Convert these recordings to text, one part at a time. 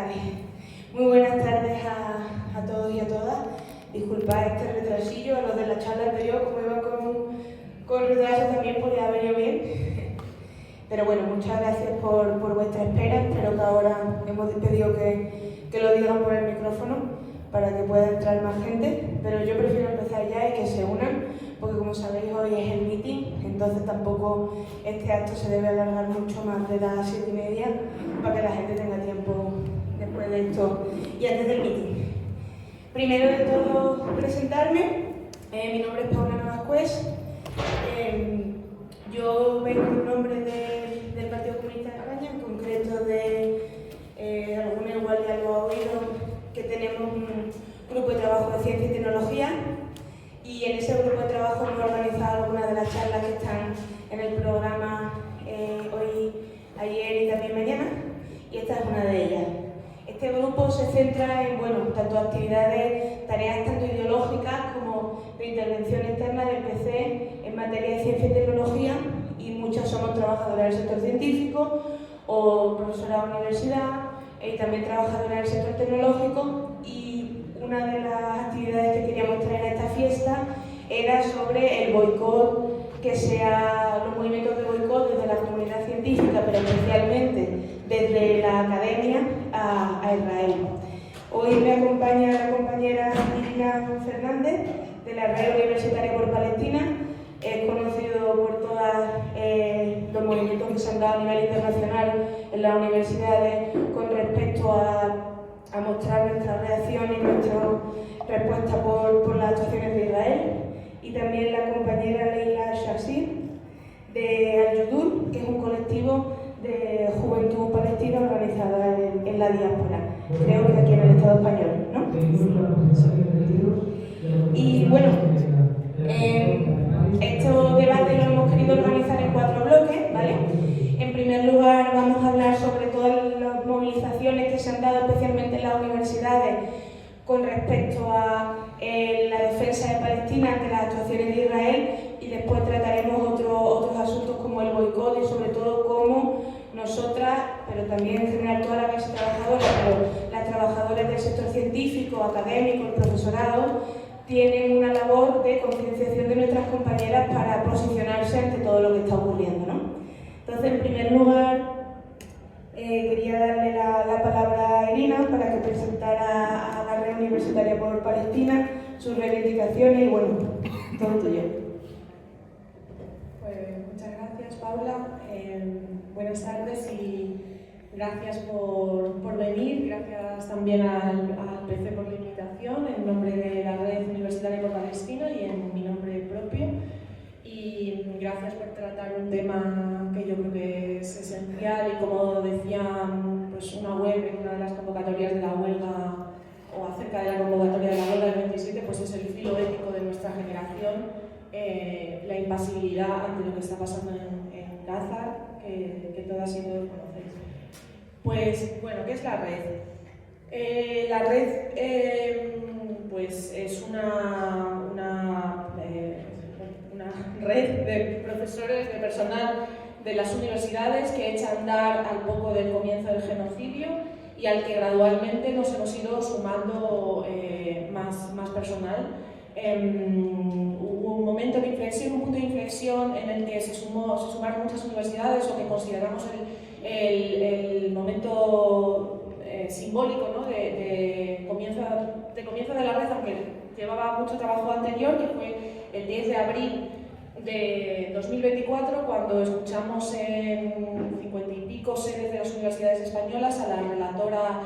Vale. Muy buenas tardes a todos y a todas. Disculpad este retrasillo, a los de la charla anterior, como iba con retraso también podía haber ido bien. Pero bueno, muchas gracias por vuestra espera. Espero que ahora hemos pedido que lo digan por el micrófono para que pueda entrar más gente. Pero yo prefiero empezar ya y que se unan, porque como sabéis hoy es el meeting, entonces tampoco este acto se debe alargar mucho más de las 7:30 para que la gente tenga tiempo después de esto y antes del meeting. Primero de todo, presentarme. Mi nombre es Paula Navascués. Yo vengo en nombre del Partido Comunista de España, en concreto de alguna igual ya lo ha oído, que tenemos un grupo de trabajo de ciencia y tecnología, y en ese grupo de trabajo hemos organizado algunas de las charlas que están en el programa hoy, ayer y también mañana, y esta es una de ellas. Este grupo se centra en, tanto actividades, tareas tanto ideológicas como de intervención externa del PC en materia de ciencia y tecnología, y muchas somos trabajadoras del sector científico o profesoras de universidad y también trabajadoras del sector tecnológico. Y una de las actividades que queríamos traer a esta fiesta era sobre el boicot, los movimientos de boicot desde la comunidad científica, pero especialmente desde la academia a Israel. Hoy me acompaña la compañera Irina Fernández, de la Red Universitaria por Palestina. Es conocido por todos los movimientos que se han dado a nivel internacional en las universidades con respecto a mostrar nuestra reacción y nuestra respuesta por las actuaciones de Israel. Y también la compañera Leila Shazir, de Al-Yudur, que es un colectivo de juventud palestina organizada en la diáspora, creo que aquí en el Estado español, ¿no? Y bueno, este debate lo hemos querido organizar en 4 bloques, ¿vale? En primer lugar vamos a hablar sobre todas las movilizaciones que se han dado especialmente en las universidades con respecto a la defensa de Palestina ante las actuaciones de Israel, y después trataremos otros asuntos como el boicot y sobre todo cómo nosotras, pero también en general todas las clases trabajadoras, pero las trabajadoras del sector científico, académico, el profesorado, tienen una labor de concienciación de nuestras compañeras para posicionarse ante todo lo que está ocurriendo, ¿no? Entonces, en primer lugar, quería darle la palabra a Irina para que presentara a la Red Universitaria por Palestina sus reivindicaciones y todo tuyo. Pues muchas gracias, Paula. Buenas tardes y gracias por venir. Gracias también al PC por la invitación en nombre de la Red Universitaria por Palestina y en mi nombre propio. Y gracias por tratar un tema que yo creo que es esencial, y como decía una web en una de las convocatorias de la huelga, o acerca de la convocatoria de la huelga del 27, pues es el filo ético de nuestra generación, la impasibilidad ante lo que está pasando en Gaza, que todas y todos conocéis. Pues bueno, ¿qué es la red? La red pues es una red de profesores, de personal de las universidades que echa a andar al poco del comienzo del genocidio y al que gradualmente nos hemos ido sumando más personal. Hubo un momento de inflexión, un punto de inflexión en el que se sumaron muchas universidades, o que consideramos el momento simbólico, ¿no? de comienzo de la red, aunque llevaba mucho trabajo anterior, que fue el 10 de abril de 2024, cuando escuchamos en 50 y pico sedes de las universidades españolas a la relatora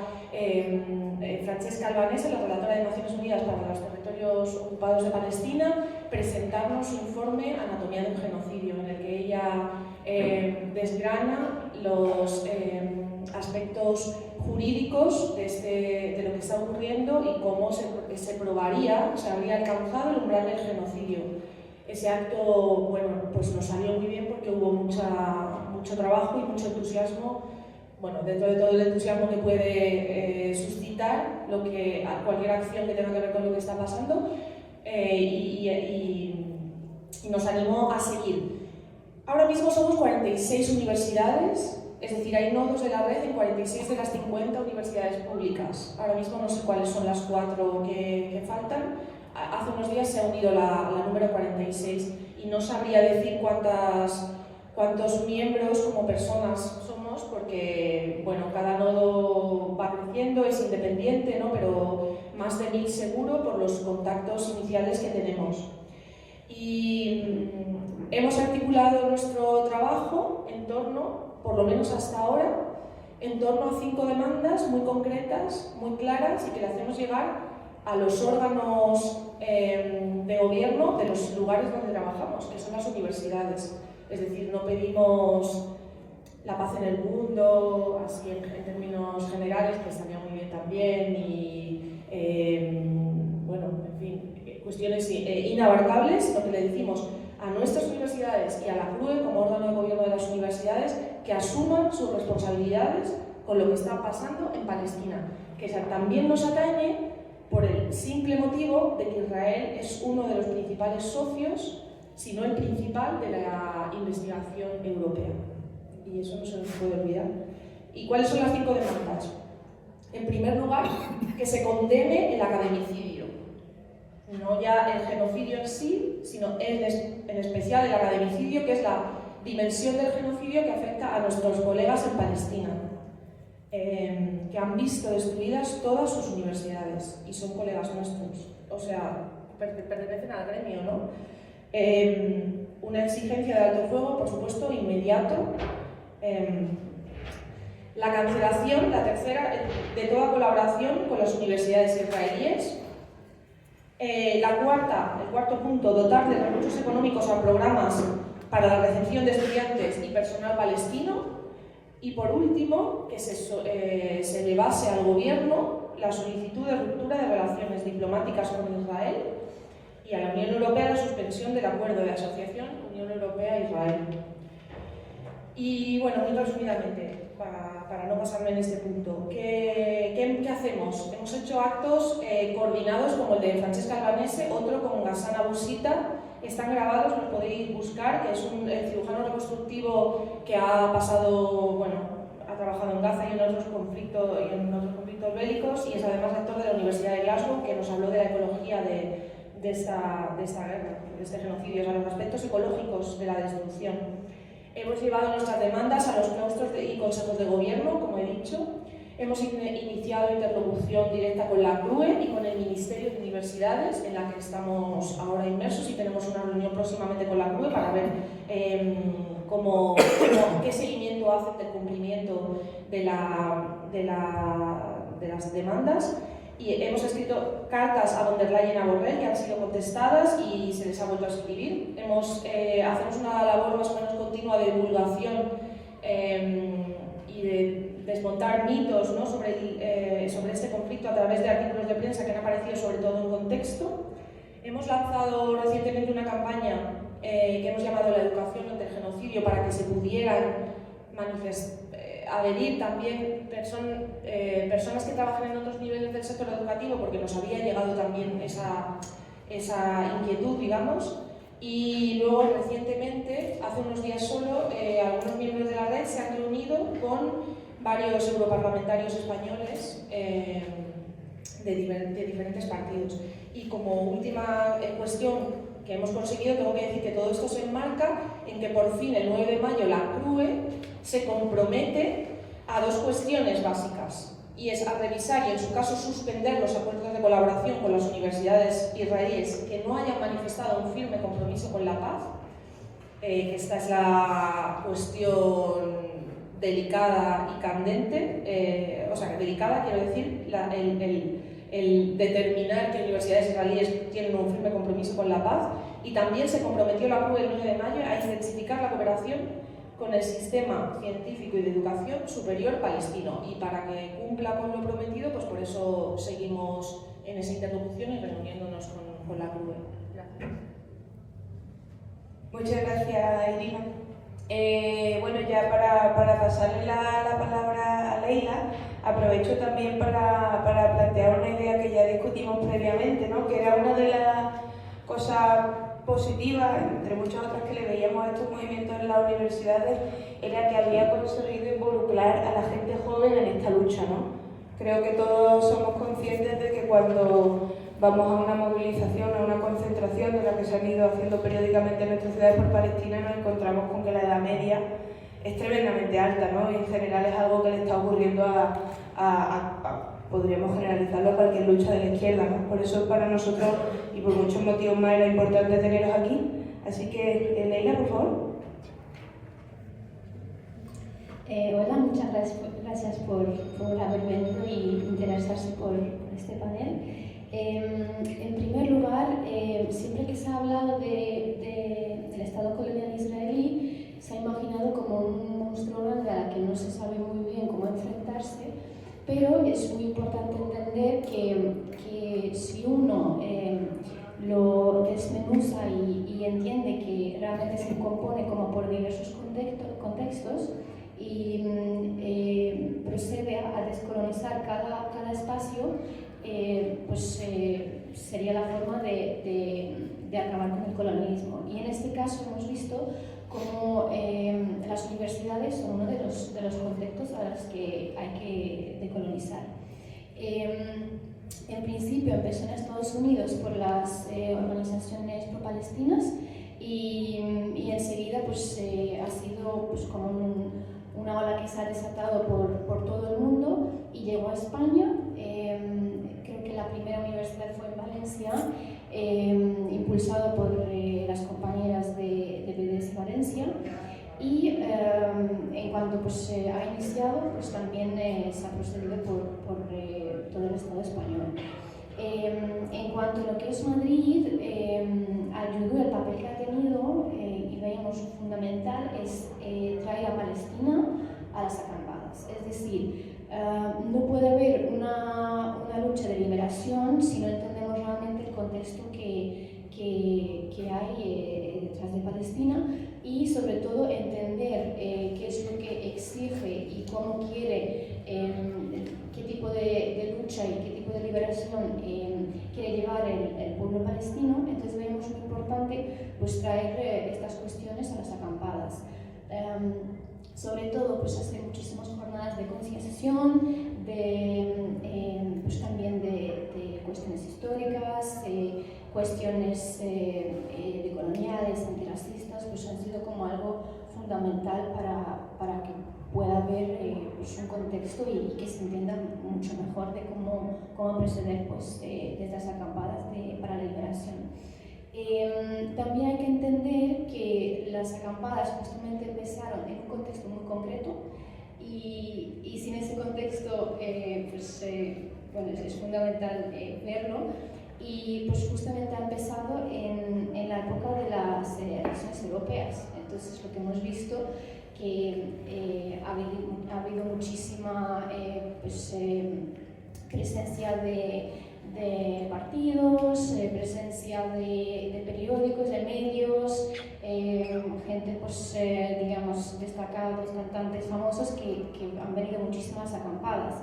Francesca Albanese, la relatora de Naciones Unidas para los territorios ocupados de Palestina, presentarnos su informe Anatomía de un genocidio, en el que ella desgrana los aspectos jurídicos de lo que está ocurriendo y cómo se habría alcanzado el umbral del genocidio. Ese acto, pues nos salió muy bien porque hubo mucho trabajo y mucho entusiasmo, dentro de todo el entusiasmo que puede suscitar cualquier acción que tenga que ver con lo que está pasando, y nos animó a seguir. Ahora mismo somos 46 universidades Es decir, hay nodos de la red en 46 de las 50 universidades públicas. Ahora mismo no sé cuáles son las 4 que faltan. Hace unos días se ha unido la número 46 y no sabría decir cuántos miembros como personas somos, porque bueno, cada nodo va creciendo, es independiente, ¿no? Pero más de 1000 seguro por los contactos iniciales que tenemos. Y hemos articulado nuestro trabajo en torno, por lo menos hasta ahora, en torno a 5 demandas muy concretas, muy claras, y que le hacemos llegar a los órganos de gobierno de los lugares donde trabajamos, que son las universidades. Es decir, no pedimos la paz en el mundo, así en términos generales, que estaría muy bien también, y bueno, en fin, cuestiones inabarcables. Lo que le decimos a nuestras universidades y a la CRUE como órgano de gobierno de las universidades, que asuman sus responsabilidades con lo que está pasando en Palestina, que también nos atañe por el simple motivo de que Israel es uno de los principales socios, si no el principal, de la investigación europea. Y eso no se nos puede olvidar. ¿Y cuáles son las 5 demandas? En primer lugar, que se condene el academicidio. No ya el genocidio en sí, sino en especial el academicidio, que es la dimensión del genocidio que afecta a nuestros colegas en Palestina, que han visto destruidas todas sus universidades y son colegas nuestros, o sea, pertenecen al gremio, ¿no? Una exigencia de alto fuego, por supuesto, inmediato. La cancelación, la tercera, de toda colaboración con las universidades israelíes. El cuarto punto, dotar de recursos económicos a programas para la recepción de estudiantes y personal palestino. Y por último, que se le base al gobierno la solicitud de ruptura de relaciones diplomáticas con Israel y a la Unión Europea la suspensión del acuerdo de asociación Unión Europea-Israel. Y bueno, muy resumidamente, para no pasarme en este punto, ¿qué hacemos? Hemos hecho actos coordinados como el de Francesca Albanese, otro con Ghassan Abu Sitta. Están grabados, los podéis buscar, que es un cirujano reconstructivo que ha pasado, bueno, ha trabajado en Gaza y en otros conflictos bélicos, y es además actor de la Universidad de Glasgow, que nos habló de la ecología de esta guerra, de este genocidio, o sea, los aspectos ecológicos de la destrucción. Hemos llevado nuestras demandas a los claustros y consejos de gobierno, como he dicho. Hemos iniciado interlocución directa con la CRUE y con el Ministerio de Universidades, en la que estamos ahora inmersos, y tenemos una reunión próximamente con la CRUE para ver qué seguimiento hacen del cumplimiento de las demandas. Y hemos escrito cartas a von der Leyen y a Borrell, que han sido contestadas y se les ha vuelto a escribir. Hacemos una labor más o menos continua de divulgación y de desmontar mitos, ¿no?, sobre este conflicto a través de artículos de prensa que han aparecido sobre todo en contexto. Hemos lanzado recientemente una campaña que hemos llamado La educación ante el genocidio, para que se pudieran adherir también personas que trabajan en otros niveles del sector educativo, porque nos había llegado también esa inquietud, digamos. Y luego, recientemente, hace unos días solo, algunos miembros de la red se han reunido con varios europarlamentarios españoles de diferentes partidos. Y como última cuestión que hemos conseguido, tengo que decir que todo esto se enmarca en que por fin el 9 de mayo la CRUE se compromete a 2 cuestiones básicas, y es a revisar y en su caso suspender los acuerdos de colaboración con las universidades israelíes que no hayan manifestado un firme compromiso con la paz. Esta es la cuestión delicada y candente, o sea, delicada quiero decir, el determinar que universidades israelíes tienen un firme compromiso con la paz. Y también se comprometió la CRUE el 9 de mayo a intensificar la cooperación con el sistema científico y de educación superior palestino, y para que cumpla con lo prometido, pues por eso seguimos en esa interlocución y reuniéndonos con la CRUE. Gracias. Muchas gracias, Irina. Bueno, ya para pasarle la palabra a Leila, aprovecho también para plantear una idea que ya discutimos previamente, ¿no?, que era una de las cosas positiva, entre muchas otras que le veíamos a estos movimientos en las universidades, era que había conseguido involucrar a la gente joven en esta lucha, ¿no? Creo que todos somos conscientes de que cuando vamos a una movilización, a una concentración de la que se han ido haciendo periódicamente en nuestras ciudades por Palestina, nos encontramos con que la edad media es tremendamente alta, ¿no? Y en general es algo que le está ocurriendo podríamos generalizarlo a cualquier lucha de la izquierda, ¿no? Por eso para nosotros, y por muchos motivos más, era importante teneros aquí. Así que, Leila, por favor. Hola, muchas gracias por haber venido y interesarse por este panel. En primer lugar, siempre que se ha hablado del Estado colonial israelí, se ha imaginado como un monstruo grande a la que no se sabe muy bien cómo enfrentarse, pero es muy importante entender que si uno lo desmenuza y entiende que realmente se compone como por diversos contextos, y procede a descolonizar cada espacio, pues sería la forma de acabar con el colonialismo. Y en este caso hemos visto cómo las universidades son uno de los contextos a los que hay que decolonizar. En principio empezó en Estados Unidos por las organizaciones pro-palestinas y enseguida pues, ha sido pues, como una ola que se ha desatado por todo el mundo y llegó a España. Creo que la primera universidad fue en Valencia, impulsado por las compañeras de BDS Valencia, y en cuanto pues, ha iniciado, pues también se ha procedido por todo el Estado español. En cuanto a lo que es Madrid, ayudó, el papel que ha tenido, y veíamos fundamental, es traer a Palestina a las acampadas. Es decir, no puede haber una lucha de liberación si no entendemos realmente el contexto que hay detrás de Palestina, y sobre todo entender qué es lo que exige y cómo quiere, qué tipo de lucha y qué tipo de liberación quiere llevar el pueblo palestino. Entonces vemos muy importante pues, traer estas cuestiones a las acampadas. Sobre todo pues, hacer muchísimas jornadas de concienciación, pues, también de cuestiones históricas, cuestiones decoloniales, antirracistas, pues han sido como algo fundamental para que pueda haber pues un contexto y que se entienda mucho mejor de cómo proceder pues, desde las acampadas para la liberación. También hay que entender que las acampadas justamente empezaron en un contexto muy concreto y sin ese contexto pues, bueno, es fundamental verlo, y pues justamente ha empezado en la época de las elecciones europeas. Entonces lo que hemos visto que ha habido muchísima pues, presencia de partidos, presencia de periódicos, de medios, gente pues, digamos, destacados, cantantes famosos que han venido muchísimas acampadas.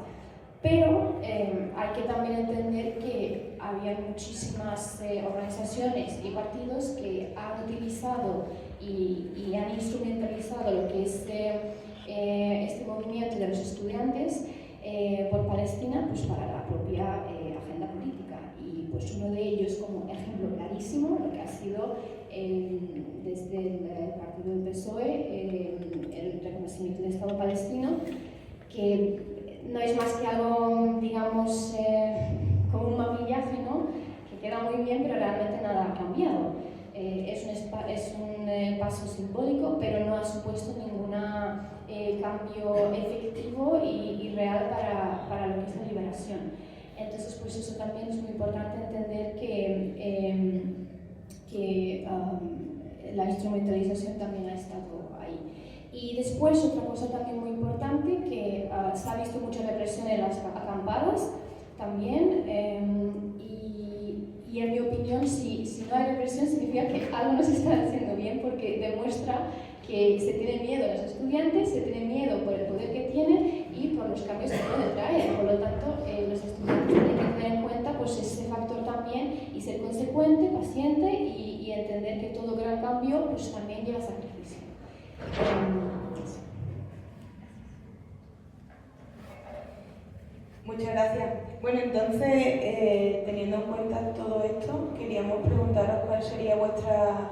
Pero hay que también entender que había muchísimas organizaciones y partidos que han utilizado y han instrumentalizado lo que es este movimiento de los estudiantes por Palestina pues, para la propia agenda política. Y pues uno de ellos, como ejemplo clarísimo, lo que ha sido desde el partido del PSOE, el reconocimiento del Estado palestino, que no es más que algo, digamos, como un maquillaje, ¿no? Que queda muy bien, pero realmente nada ha cambiado. Es un paso simbólico, pero no ha supuesto ningún cambio efectivo y real para lo que es la liberación. Entonces, pues eso también es muy importante entender que la instrumentalización también ha estado ahí. Y después, otra cosa también muy importante, que se ha visto mucha represión en las acampadas también, y en mi opinión, si no hay represión, significa que algo no se está haciendo bien, porque demuestra que se tiene miedo a los estudiantes, se tiene miedo por el poder que tienen y por los cambios que pueden traer. Por lo tanto, los estudiantes tienen que tener en cuenta pues, ese factor también y y ser consecuente, paciente y entender que todo gran cambio pues también lleva sacrificio. Muchas gracias. Bueno, entonces, teniendo en cuenta todo esto, queríamos preguntaros cuál sería vuestra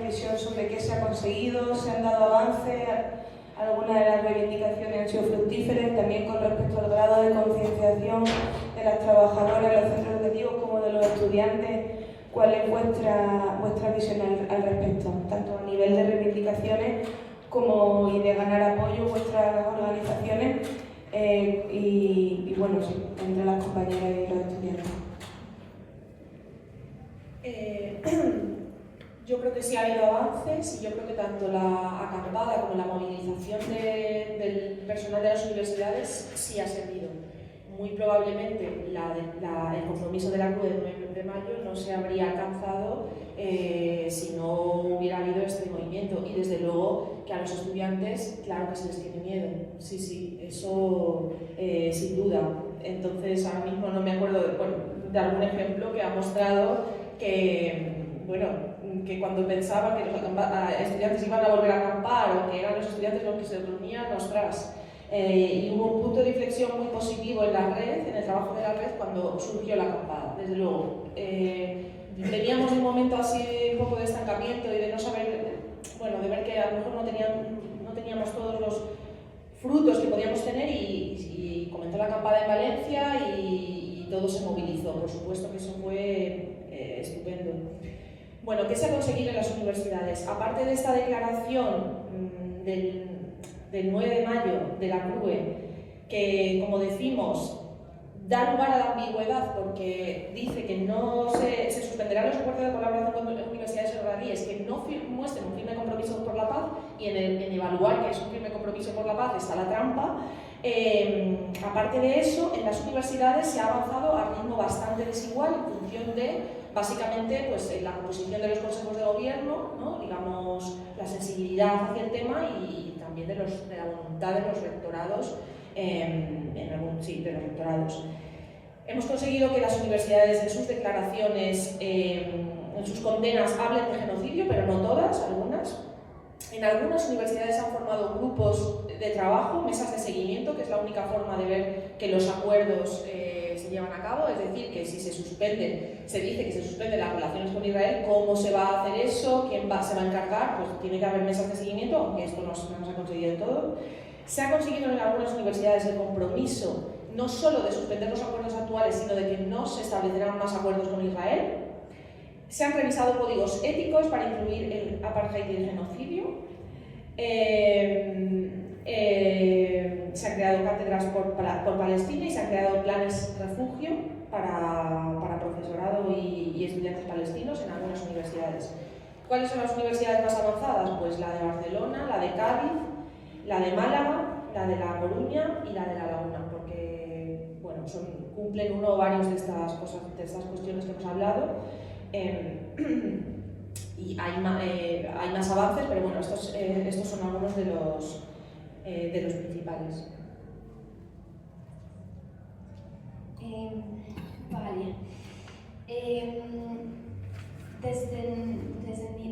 visión sobre qué se ha conseguido, se han dado avances, algunas de las reivindicaciones han sido fructíferas, también con respecto al grado de concienciación de las trabajadoras en los centros educativos como de los estudiantes. ¿Cuál es vuestra visión al respecto, tanto a nivel de reivindicaciones como y de ganar apoyo vuestras organizaciones y bueno, sí, entre las compañeras y los estudiantes? Yo creo que sí ha habido avances y yo creo que tanto la acampada como la movilización del personal de las universidades sí ha servido. Muy probablemente el compromiso de la CRUE del 9 de mayo no se habría alcanzado si no hubiera habido este movimiento, y desde luego que a los estudiantes claro que se les tiene miedo, sí, eso sin duda. Entonces ahora mismo no me acuerdo de algún ejemplo que ha mostrado que cuando pensaba que los estudiantes iban a volver a acampar o que eran los estudiantes los que se reunían, ostras. Y hubo un punto de inflexión muy positivo en la red, en el trabajo de la red, cuando surgió la acampada, desde luego. Veníamos de un momento así un poco de estancamiento y de no saber, de ver que a lo mejor no teníamos todos los frutos que podíamos tener, y comenzó la acampada en Valencia y todo se movilizó. Por supuesto que eso fue estupendo. Bueno, ¿qué se ha conseguido en las universidades? Aparte de esta declaración del 9 de mayo de la CRUE, que, como decimos, da lugar a la ambigüedad porque dice que no se suspenderán los acuerdos de colaboración con universidades israelíes que no muestren un firme compromiso por la paz, y en evaluar que es un firme compromiso por la paz está la trampa. Aparte de eso, en las universidades se ha avanzado a ritmo bastante desigual en función de, básicamente, la composición de los consejos de gobierno, ¿no? Digamos, la sensibilidad hacia el tema y también de la voluntad de los rectorados, de los rectorados. Hemos conseguido que las universidades en sus declaraciones, en sus condenas, hablen de genocidio, pero no todas, algunas. En algunas universidades han formado grupos de trabajo, mesas de seguimiento, que es la única forma de ver que los acuerdos se llevan a cabo, es decir, que si se dice que se suspenden las relaciones con Israel, ¿cómo se va a hacer eso? ¿Quién se va a encargar? Pues tiene que haber mesas de seguimiento, aunque esto no se ha conseguido del todo. Se ha conseguido en algunas universidades el compromiso no solo de suspender los acuerdos actuales, sino de que no se establecerán más acuerdos con Israel. Se han revisado códigos éticos para incluir el apartheid y el genocidio. Se han creado cátedras por Palestina y se han creado planes refugio para profesorado y estudiantes palestinos en algunas universidades. ¿Cuáles son las universidades más avanzadas? Pues la de Barcelona, la de Cádiz, la de Málaga, la de La Coruña y la de La Laguna, porque cumplen uno o varios de estas cuestiones que hemos hablado. Y hay más avances, pero bueno, estos son algunos de los principales. Vale. Desde mi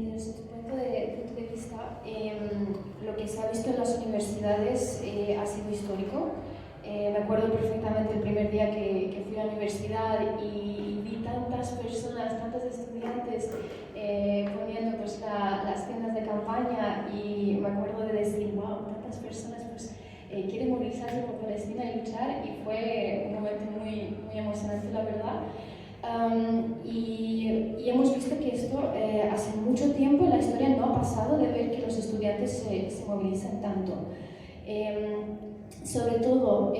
punto de vista, lo que se ha visto en las universidades ha sido histórico. Me acuerdo perfectamente el primer día que fui a la universidad y vi tantas personas, tantos estudiantes poniendo las tiendas de campaña, y me acuerdo de decir, wow, tantas personas quieren movilizarse por Palestina y luchar, y fue un momento muy, muy emocionante, la verdad. Y hemos visto que esto hace mucho tiempo en la historia no ha pasado, de ver que los estudiantes se movilizan tanto. Sobre todo,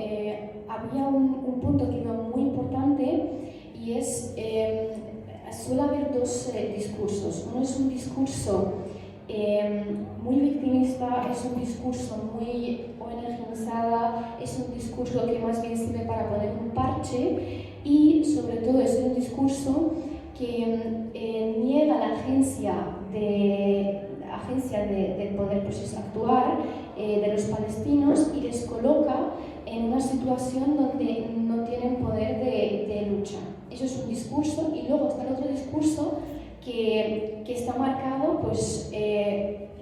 había un punto que veo muy importante, y es suele haber dos discursos. Uno es un discurso muy victimista, es un discurso muy ONGizada, es un discurso que más bien sirve para poner un parche, y sobre todo es un discurso que niega la agencia de poder actuar de los palestinos, y les coloca en una situación donde no tienen poder de lucha. Eso es un discurso discurso, y luego está el otro discurso que está marcado pues,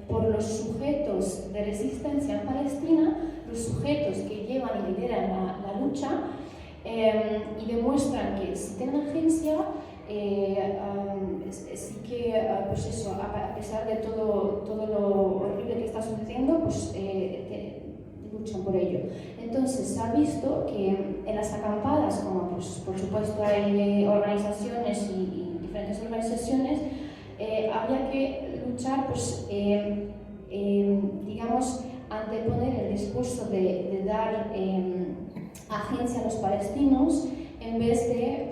por los sujetos de resistencia en Palestina, los sujetos que llevan y lideran la lucha, y demuestran que si tienen agencia, sí que, pues eso, a pesar de todo lo horrible que está sucediendo, pues luchan por ello. Entonces se ha visto que en las acampadas, como pues, por supuesto hay organizaciones y diferentes organizaciones, había que luchar, pues, digamos, anteponer el discurso de dar agencia a los palestinos en vez de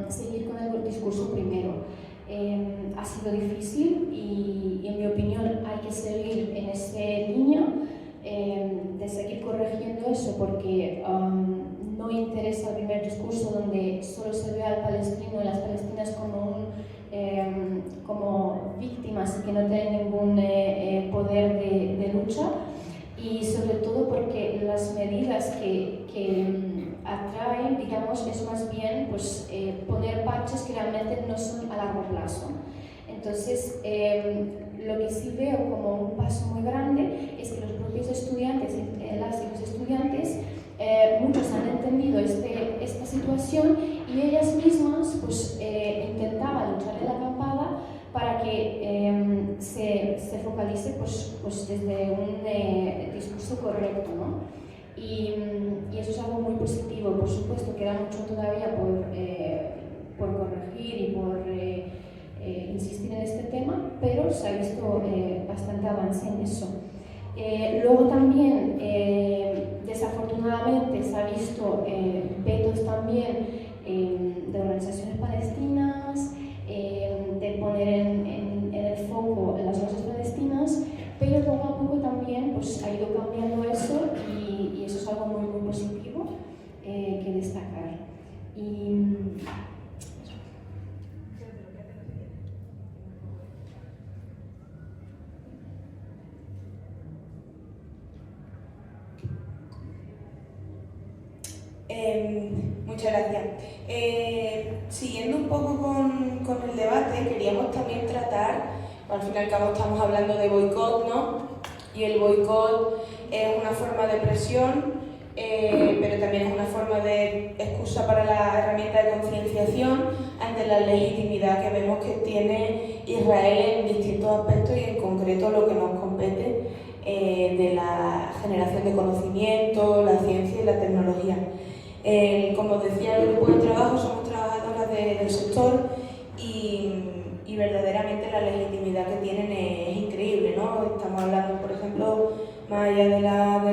seguir con el discurso primero. Ha sido difícil y en mi opinión hay que seguir en esa línea de seguir corrigiendo eso, porque no interesa el primer discurso donde solo se ve al palestino y las palestinas como víctimas y que no tienen ningún poder de lucha, y sobre todo porque las medidas que atraen, digamos, es más bien pues, poner parches que realmente no son a largo plazo. Entonces, lo que sí veo como un paso muy grande es que los propios estudiantes, las y los estudiantes, muchos han entendido esta situación, y ellas mismas pues, intentaban luchar en la acampada para que se focalice pues, desde un discurso correcto, ¿no? Y eso es algo muy positivo. Por supuesto, queda mucho todavía por corregir y por insistir en este tema, pero se ha visto bastante avance en eso. Luego también, desafortunadamente, se ha visto vetos también de organizaciones palestinas, de poner en el foco las causas palestinas, pero poco a poco también pues, ha ido cambiando eso, y eso es algo muy, muy positivo que destacar. Muchas gracias. Siguiendo un poco con el debate, queríamos también tratar, al fin y al cabo estamos hablando de boicot, ¿no? Y el boicot es una forma de presión, pero también es una forma de excusa para la herramienta de concienciación ante la legitimidad que vemos que tiene Israel en distintos aspectos, y en concreto lo que nos compete de la generación de conocimiento, la ciencia y la tecnología. Como decía el grupo de trabajo, somos trabajadoras del sector, y verdaderamente la legitimidad que tienen es increíble, ¿no? Estamos hablando, por ejemplo, más allá de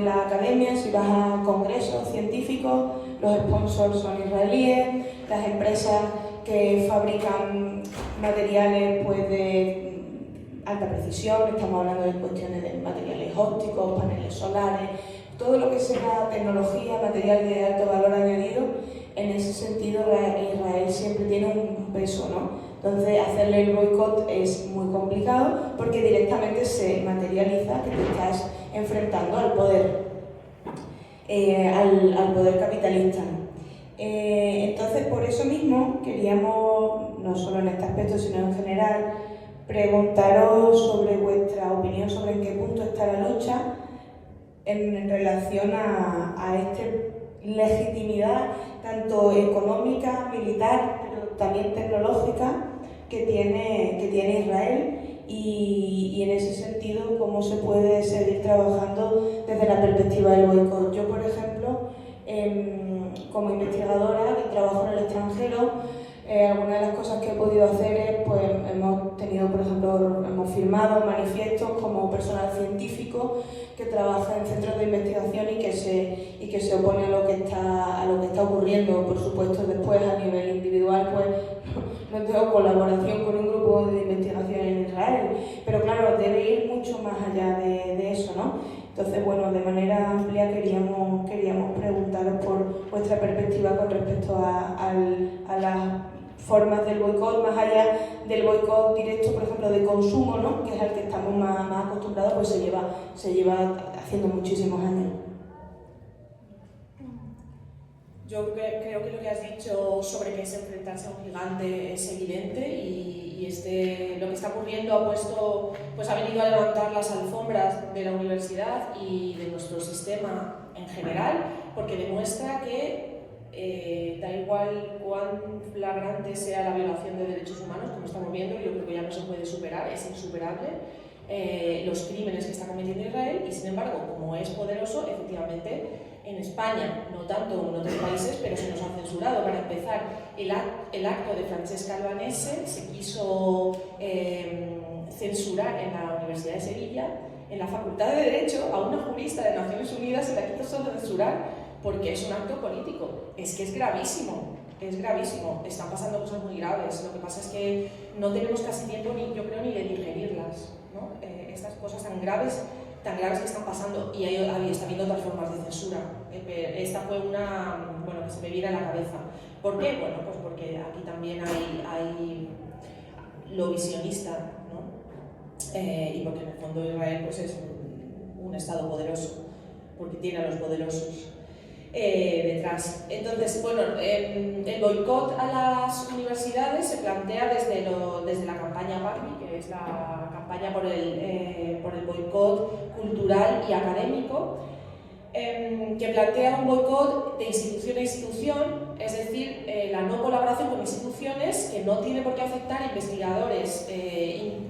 la academia, si vas a congresos científicos, los sponsors son israelíes, las empresas que fabrican materiales pues, de alta precisión, estamos hablando de cuestiones de materiales ópticos, paneles solares, todo lo que sea tecnología, material de alto valor añadido, en ese sentido Israel siempre tiene un peso, ¿no? Entonces hacerle el boicot es muy complicado porque directamente se materializa que te estás enfrentando al poder, al poder capitalista. Entonces por eso mismo queríamos, no solo en este aspecto sino en general, preguntaros sobre vuestra opinión sobre en qué punto está la lucha en relación a esta legitimidad tanto económica, militar, pero también tecnológica que tiene Israel, y en ese sentido cómo se puede seguir trabajando desde la perspectiva del boicot. Yo, por ejemplo, como investigadora que trabajo en el extranjero, algunas de las cosas que he podido hacer es, pues hemos tenido, por ejemplo, hemos firmado manifiestos como personal científico que trabaja en centros de investigación y que se opone a lo que está ocurriendo. Por supuesto, después a nivel individual, pues no tengo colaboración con un grupo de investigación en Israel, pero claro, debe ir mucho más allá de eso, ¿no? Entonces, bueno, de manera amplia queríamos preguntaros por vuestra perspectiva con respecto a las formas del boicot, más allá del boicot directo, por ejemplo, de consumo, ¿no? Que es al que estamos más acostumbrados, pues se lleva haciendo muchísimos años. Yo creo que lo que has dicho sobre que es enfrentarse a un gigante es evidente y lo que está ocurriendo ha venido a levantar las alfombras de la universidad y de nuestro sistema en general, porque demuestra que da igual cuán flagrante sea la violación de derechos humanos, como estamos viendo, yo creo que ya no se puede superar, es insuperable, los crímenes que está cometiendo Israel, y sin embargo, como es poderoso, efectivamente, en España, no tanto en otros países, pero se nos ha censurado. Para empezar, el acto de Francesca Albanese se quiso censurar en la Universidad de Sevilla, en la Facultad de Derecho, a una jurista de Naciones Unidas se la quiso solo censurar porque es un acto político. Es que es gravísimo, están pasando cosas muy graves. Lo que pasa es que no tenemos casi tiempo, yo creo, ni de digerirlas, ¿no? Estas cosas tan graves que están pasando, y está habiendo otras formas de censura. Esta fue una, que se me viene a la cabeza. ¿Por qué? Bueno, pues porque aquí también hay lo visionista, ¿no? Y porque en el fondo Israel pues es un Estado poderoso, porque tiene a los poderosos detrás. Entonces, el boicot a las universidades se plantea desde la campaña PACMI, que es la campaña por el boicot cultural y académico, que plantea un boicot de institución a institución, es decir, la no colaboración con instituciones que no tiene por qué afectar a investigadores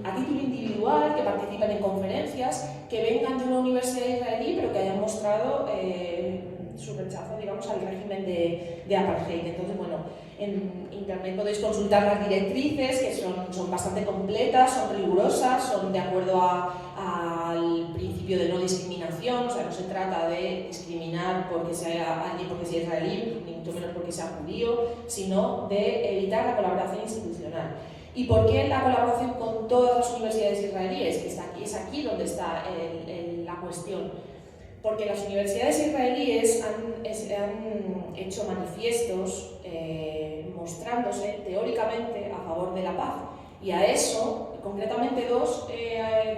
a título individual, que participen en conferencias, que vengan de una universidad israelí, pero que hayan mostrado su rechazo, digamos, al régimen de apartheid. Entonces, en internet podéis consultar las directrices, que son bastante completas, son rigurosas, son de acuerdo al principio de no discriminación. O sea, no se trata de discriminar porque sea alguien porque sea israelí, ni mucho menos porque sea judío, sino de evitar la colaboración institucional. ¿Y por qué la colaboración con todas las universidades israelíes? Que es aquí donde está la cuestión. Porque las universidades israelíes han hecho manifiestos mostrándose teóricamente a favor de la paz. Y a eso, concretamente dos,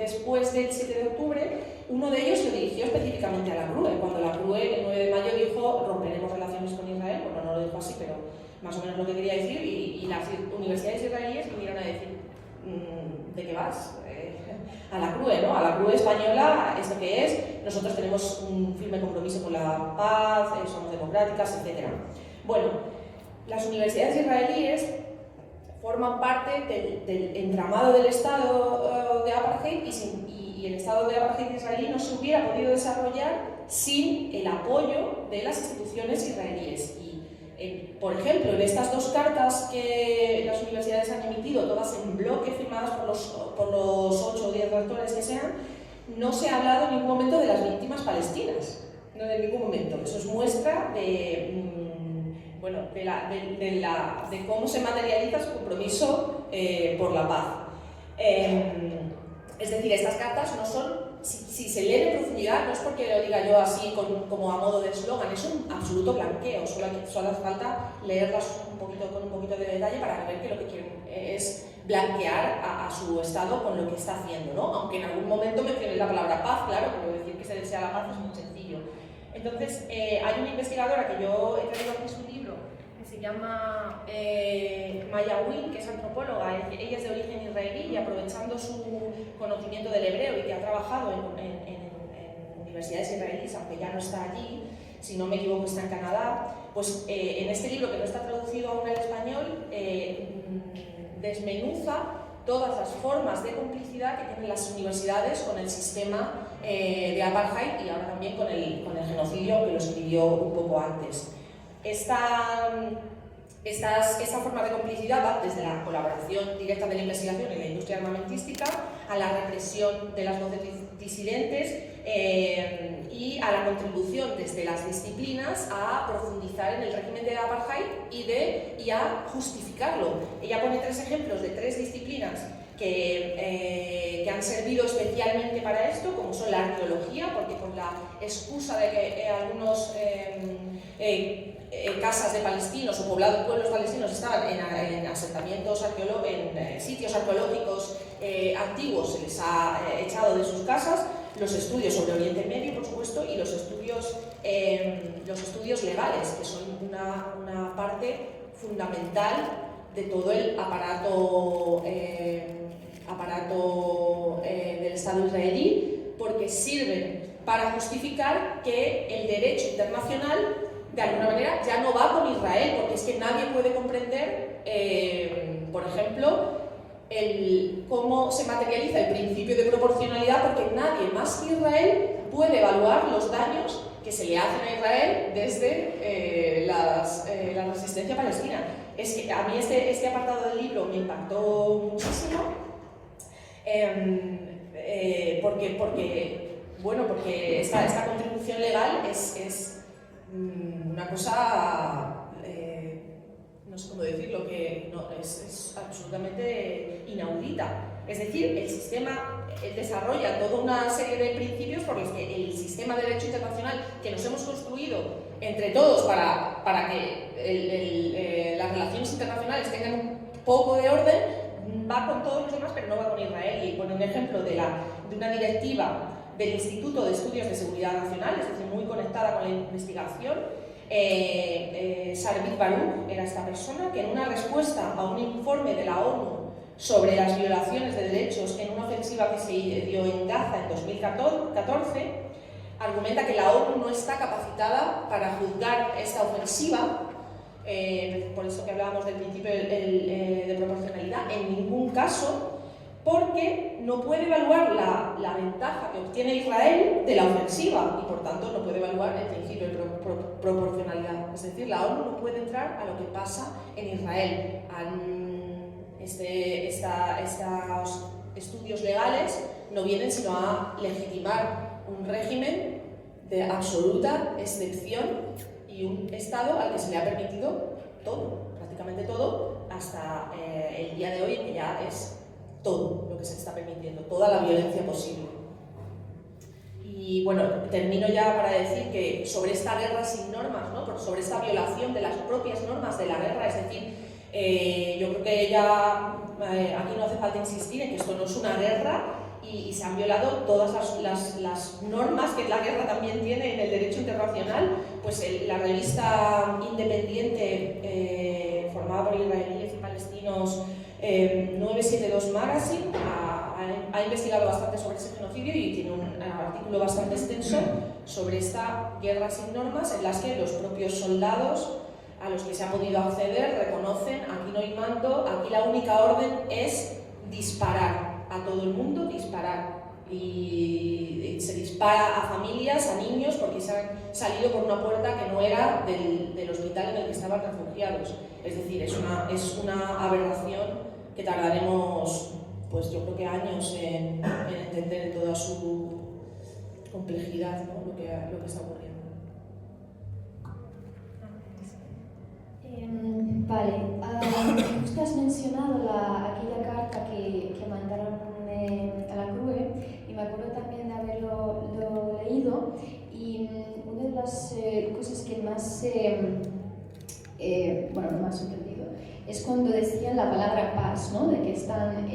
después del 7 de octubre, uno de ellos se dirigió específicamente a la CRUE. Cuando la CRUE, el 9 de mayo, dijo romperemos relaciones con Israel, no lo dijo así, pero más o menos lo que quería decir, y las universidades israelíes vinieron a decir, ¿de qué vas? A la CRUE, ¿no? A la CRUE española, ¿esto qué es? Nosotros tenemos un firme compromiso con la paz, somos democráticas, etc. Bueno, las universidades israelíes forman parte del entramado del Estado de apartheid y el Estado de apartheid israelí no se hubiera podido desarrollar sin el apoyo de las instituciones israelíes. Por ejemplo, en estas dos cartas que las universidades han emitido, todas en bloque, firmadas por los 8 o 10 rectores que sean, no se ha hablado en ningún momento de las víctimas palestinas, no en ningún momento. Eso es muestra de cómo se materializa su compromiso por la paz. Es decir, estas cartas no son, si se leen en profundidad, no es porque lo diga yo así como a modo de eslogan, es un absoluto blanqueo, solo hace falta leerlas con un poquito de detalle para ver que lo que quieren es blanquear a su Estado con lo que está haciendo, ¿no? Aunque en algún momento mencioné la palabra paz, claro, pero decir que se desea la paz es muy sencillo. Entonces, hay una investigadora que yo he traído aquí su libro, que se llama Maya Win, que es antropóloga. Ella es de origen israelí y, aprovechando su conocimiento del hebreo y que ha trabajado en universidades israelíes, aunque ya no está allí, si no me equivoco está en Canadá, pues en este libro, que no está traducido aún al español, desmenuza todas las formas de complicidad que tienen las universidades con el sistema de apartheid y ahora también con el genocidio, que lo escribió un poco antes. Esta forma de complicidad va desde la colaboración directa de la investigación en la industria armamentística a la represión de las voces disidentes y a la contribución desde las disciplinas a profundizar en el régimen de apartheid y a justificarlo. Ella pone 3 ejemplos de 3 disciplinas que han servido especialmente para esto, como son la arqueología, porque con la excusa de que algunos casas de palestinos o pueblos palestinos estaban en asentamientos en sitios arqueológicos antiguos, se les ha echado de sus casas. Los estudios sobre Oriente Medio, por supuesto, y los estudios los estudios legales, que son una parte fundamental de todo el aparato del Estado israelí, porque sirven para justificar que el derecho internacional de alguna manera ya no va con Israel, porque es que nadie puede comprender, por ejemplo, cómo se materializa el principio de proporcionalidad, porque nadie más que Israel puede evaluar los daños que se le hacen a Israel desde la resistencia palestina. Es que a mí este apartado del libro me impactó muchísimo, porque esta contribución legal es una cosa, no sé cómo decirlo, que no, es absolutamente inaudita. Es decir, el sistema desarrolla toda una serie de principios por los que el sistema de derecho internacional que nos hemos construido entre todos para que las relaciones internacionales tengan un poco de orden, va con todos los demás, pero no va con Israel. Y pone un ejemplo de una directiva del Instituto de Estudios de Seguridad Nacional, es decir, muy conectada con la investigación. Sarbit Baruch era esta persona que en una respuesta a un informe de la ONU sobre las violaciones de derechos en una ofensiva que se dio en Gaza en 2014, argumenta que la ONU no está capacitada para juzgar esta ofensiva, por eso que hablábamos del principio de proporcionalidad, en ningún caso, porque no puede evaluar la ventaja que obtiene Israel de la ofensiva y por tanto no puede evaluar el principio de proporcionalidad. Es decir, la ONU no puede entrar a lo que pasa en Israel. Estos estudios legales no vienen sino a legitimar un régimen de absoluta excepción y un Estado al que se le ha permitido todo, prácticamente todo, hasta el día de hoy, que ya es todo lo que se está permitiendo, toda la violencia posible. Y bueno, termino ya para decir que sobre esta guerra sin normas, ¿no? Sobre esta violación de las propias normas de la guerra, es decir, yo creo que ya aquí no hace falta insistir en que esto no es una guerra y se han violado todas las normas que la guerra también tiene en el derecho internacional. Pues la revista independiente formada por israelíes y palestinos 972 Magazine ha investigado bastante sobre ese genocidio y tiene un artículo bastante extenso sobre esta guerra sin normas en las que los propios soldados a los que se ha podido acceder reconocen: aquí no hay mando, aquí la única orden es disparar a todo el mundo, disparar. Y se dispara a familias, a niños, porque se han salido por una puerta que no era del hospital en el que estaban refugiados. Es decir, es una aberración que tardaremos, pues yo creo que años en entender en toda su complejidad, ¿no? lo que está ocurriendo. Vale, justo has mencionado aquella carta que mandaron a la CRUE y me acuerdo también de haberlo leído y una de las cosas que más no me ha sorprendido es cuando decían la palabra paz, ¿no? De que están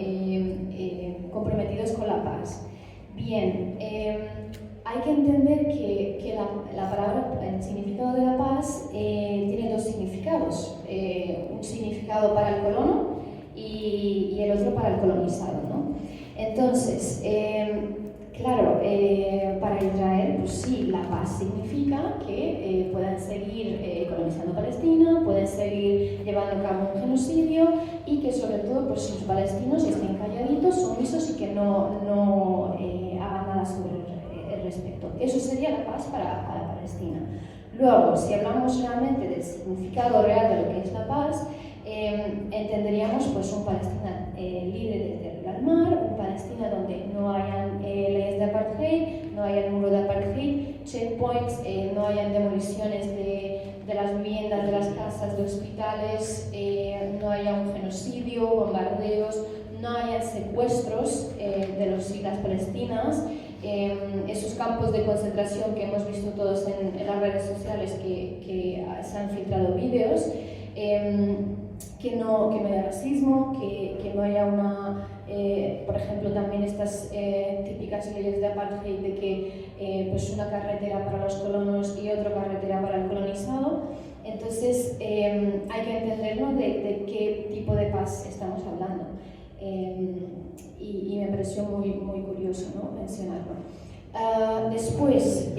comprometidos con la paz. Bien, hay que entender que la palabra, el significado de la paz tiene dos significados, un significado para el colono y el otro para el colonizado, ¿no? Entonces, claro, para Israel, pues sí, la paz significa que puedan seguir colonizando Palestina, pueden seguir llevando a cabo un genocidio y que sobre todo pues, los palestinos estén calladitos, sumisos y que no hagan nada sobre el respecto. Eso sería la paz para Palestina. Luego, si hablamos realmente del significado real de lo que es la paz, entenderíamos pues, un Palestina libre de tierra al mar, un Palestina donde no hayan leyes de apartheid, no haya muro de apartheid, checkpoints, no hayan demoliciones de las viviendas, de las casas, de hospitales, no haya un genocidio, bombardeos, no haya secuestros de las islas palestinas, esos campos de concentración que hemos visto todos en las redes sociales que se han filtrado vídeos, que no haya racismo, que no haya por ejemplo, también estas típicas leyes de apartheid de que pues una carretera para los colonos y otra carretera para el organizado. Entonces hay que entender, ¿no?, de qué tipo de paz estamos hablando. Y me pareció muy, muy curioso, ¿no?, mencionarlo. Después,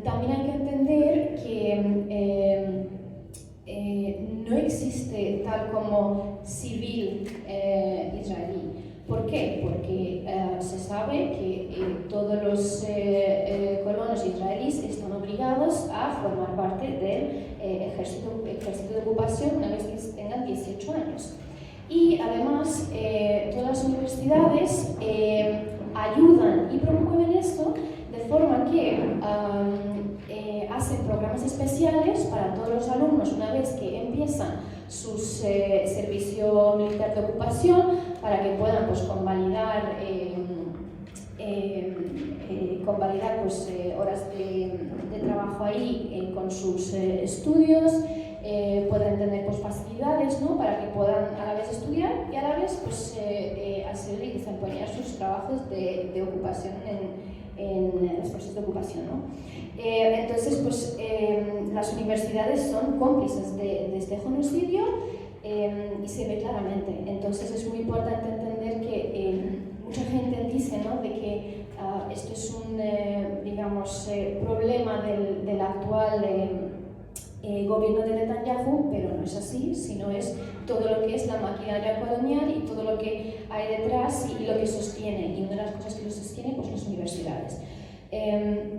también hay que entender que no existe tal como civil israelí. ¿Por qué? Porque se sabe que todos los colonos israelíes están obligados a formar parte del ejército de ocupación una vez que tengan 18 años. Y además, todas las universidades ayudan y promueven esto de forma que hacen programas especiales para todos los alumnos una vez que empiezan su servicio militar de ocupación, para que puedan pues, convalidar pues, horas de trabajo ahí con sus estudios, pueden tener pues, facilidades, ¿no?, para que puedan a la vez estudiar y a la vez pues, hacer y desempeñar sus trabajos de ocupación en los procesos de ocupación, ¿no? Entonces, pues, las universidades son cómplices de este genocidio y se ve claramente. Entonces, es muy importante entender que mucha gente dice, ¿no?, de que esto es un, digamos, problema del actual gobierno de Netanyahu, pero no es así, sino es todo lo que es la maquinaria colonial y todo lo que hay detrás y lo que sostiene, y una de las cosas que lo sostiene, pues las universidades.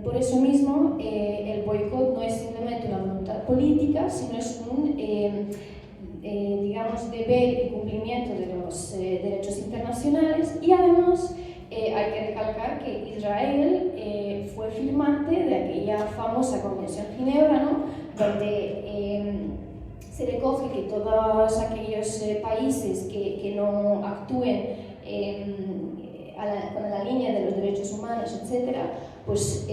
Por eso mismo, el boicot no es simplemente una voluntad política, sino es un, digamos, deber y cumplimiento de los derechos internacionales, y además hay que recalcar que Israel fue firmante de aquella famosa Convención de Ginebra, ¿no?, donde se recoge que todos aquellos países que no actúen con la línea de los derechos humanos, etc., pues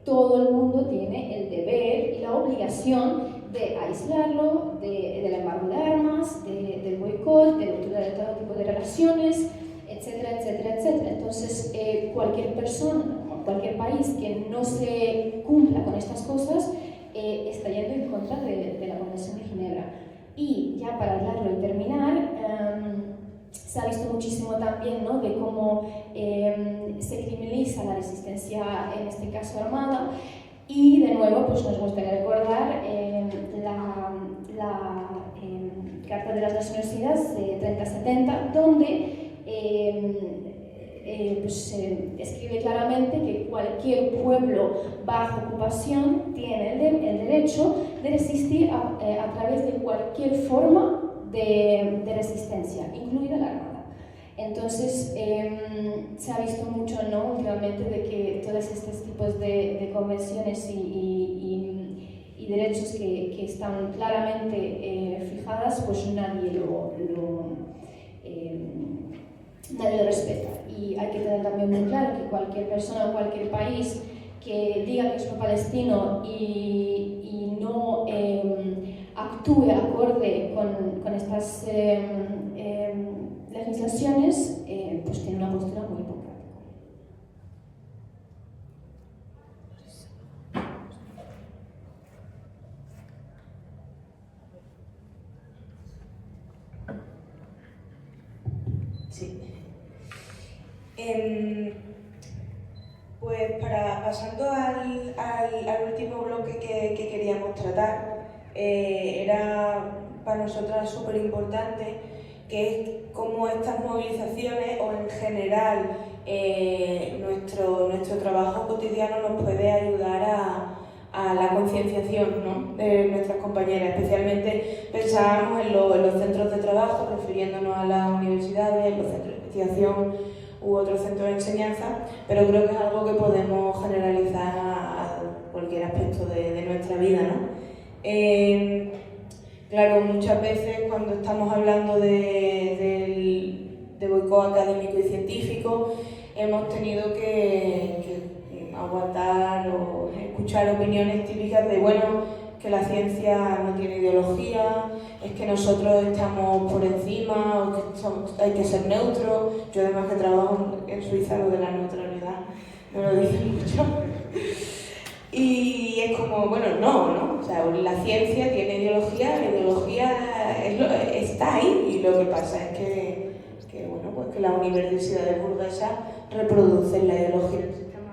todo el mundo tiene el deber y la obligación de aislarlo, del embargo de armas, del boicot, de ruptura de todo tipo de relaciones, etcétera, etcétera, etcétera. Entonces, cualquier persona, cualquier país que no se cumpla con estas cosas está yendo en contra de la Convención de Ginebra. Y ya para hablarlo y terminar, se ha visto muchísimo también, ¿no?, de cómo se criminaliza la resistencia, en este caso armada, y de nuevo pues nos gustaría recordar la Carta de las Naciones Unidas de 3070, donde pues, escribe claramente que cualquier pueblo bajo ocupación tiene el derecho de resistir a través de cualquier forma de resistencia, incluida la armada. Entonces, se ha visto mucho, ¿no?, últimamente, de que todos estos tipos de convenciones y derechos que están claramente fijadas, pues nadie lo respeta. Y hay que tener también muy claro que cualquier persona o cualquier país que diga que es pro-palestino y no actúe acorde con estas legislaciones, pues tiene una postura muy hipócrita. Sí. Pues pasando al último bloque que queríamos tratar, era para nosotras súper importante, que es cómo estas movilizaciones o en general nuestro trabajo cotidiano nos puede ayudar a la concienciación, ¿no?, de nuestras compañeras. Especialmente pensábamos en los centros de trabajo, refiriéndonos a las universidades, los centros de investigación u otros centros de enseñanza, pero creo que es algo que podemos generalizar a cualquier aspecto de nuestra vida, ¿no? Claro, muchas veces cuando estamos hablando de boicot académico y científico, hemos tenido que aguantar o escuchar opiniones típicas de, bueno, que la ciencia no tiene ideología, es que nosotros estamos por encima, o que hay que ser neutros. Yo además que trabajo en Suiza, lo de la neutralidad me lo dicen mucho. Y y es como, bueno, no, o sea, la ciencia tiene ideología, la ideología está ahí, y lo que pasa es que bueno, pues que las universidades burguesas reproducen la ideología del sistema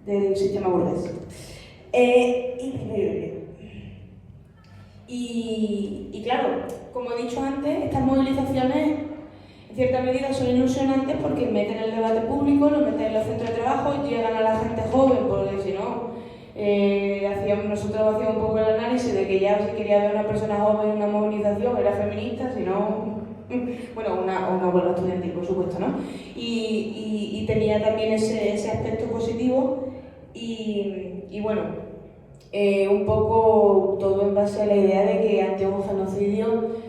del sistema burgués. Y claro, como he dicho antes, estas movilizaciones en cierta medida son ilusionantes porque meten el debate público, lo meten en los centros de trabajo, llegan a la gente joven, porque si no, nosotros hacíamos un poco el análisis de que ya si quería ver a una persona joven en una movilización era feminista, si no, bueno, una huelga estudiantil, por supuesto, ¿no? Y tenía también ese aspecto positivo y bueno, un poco todo en base a la idea de que ante un genocidio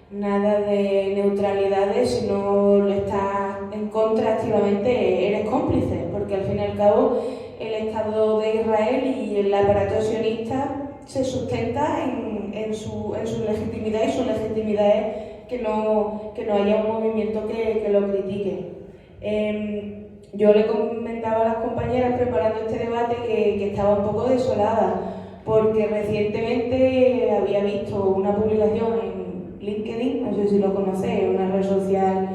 nada de neutralidades, si no lo estás en contra activamente eres cómplice, porque al fin y al cabo el Estado de Israel y el aparato sionista se sustenta en su legitimidad, y su legitimidad es que no haya un movimiento que lo critique. Yo le comentaba a las compañeras preparando este debate que estaba un poco desolada, porque recientemente había visto una publicación en LinkedIn, no sé si lo conocéis, una red social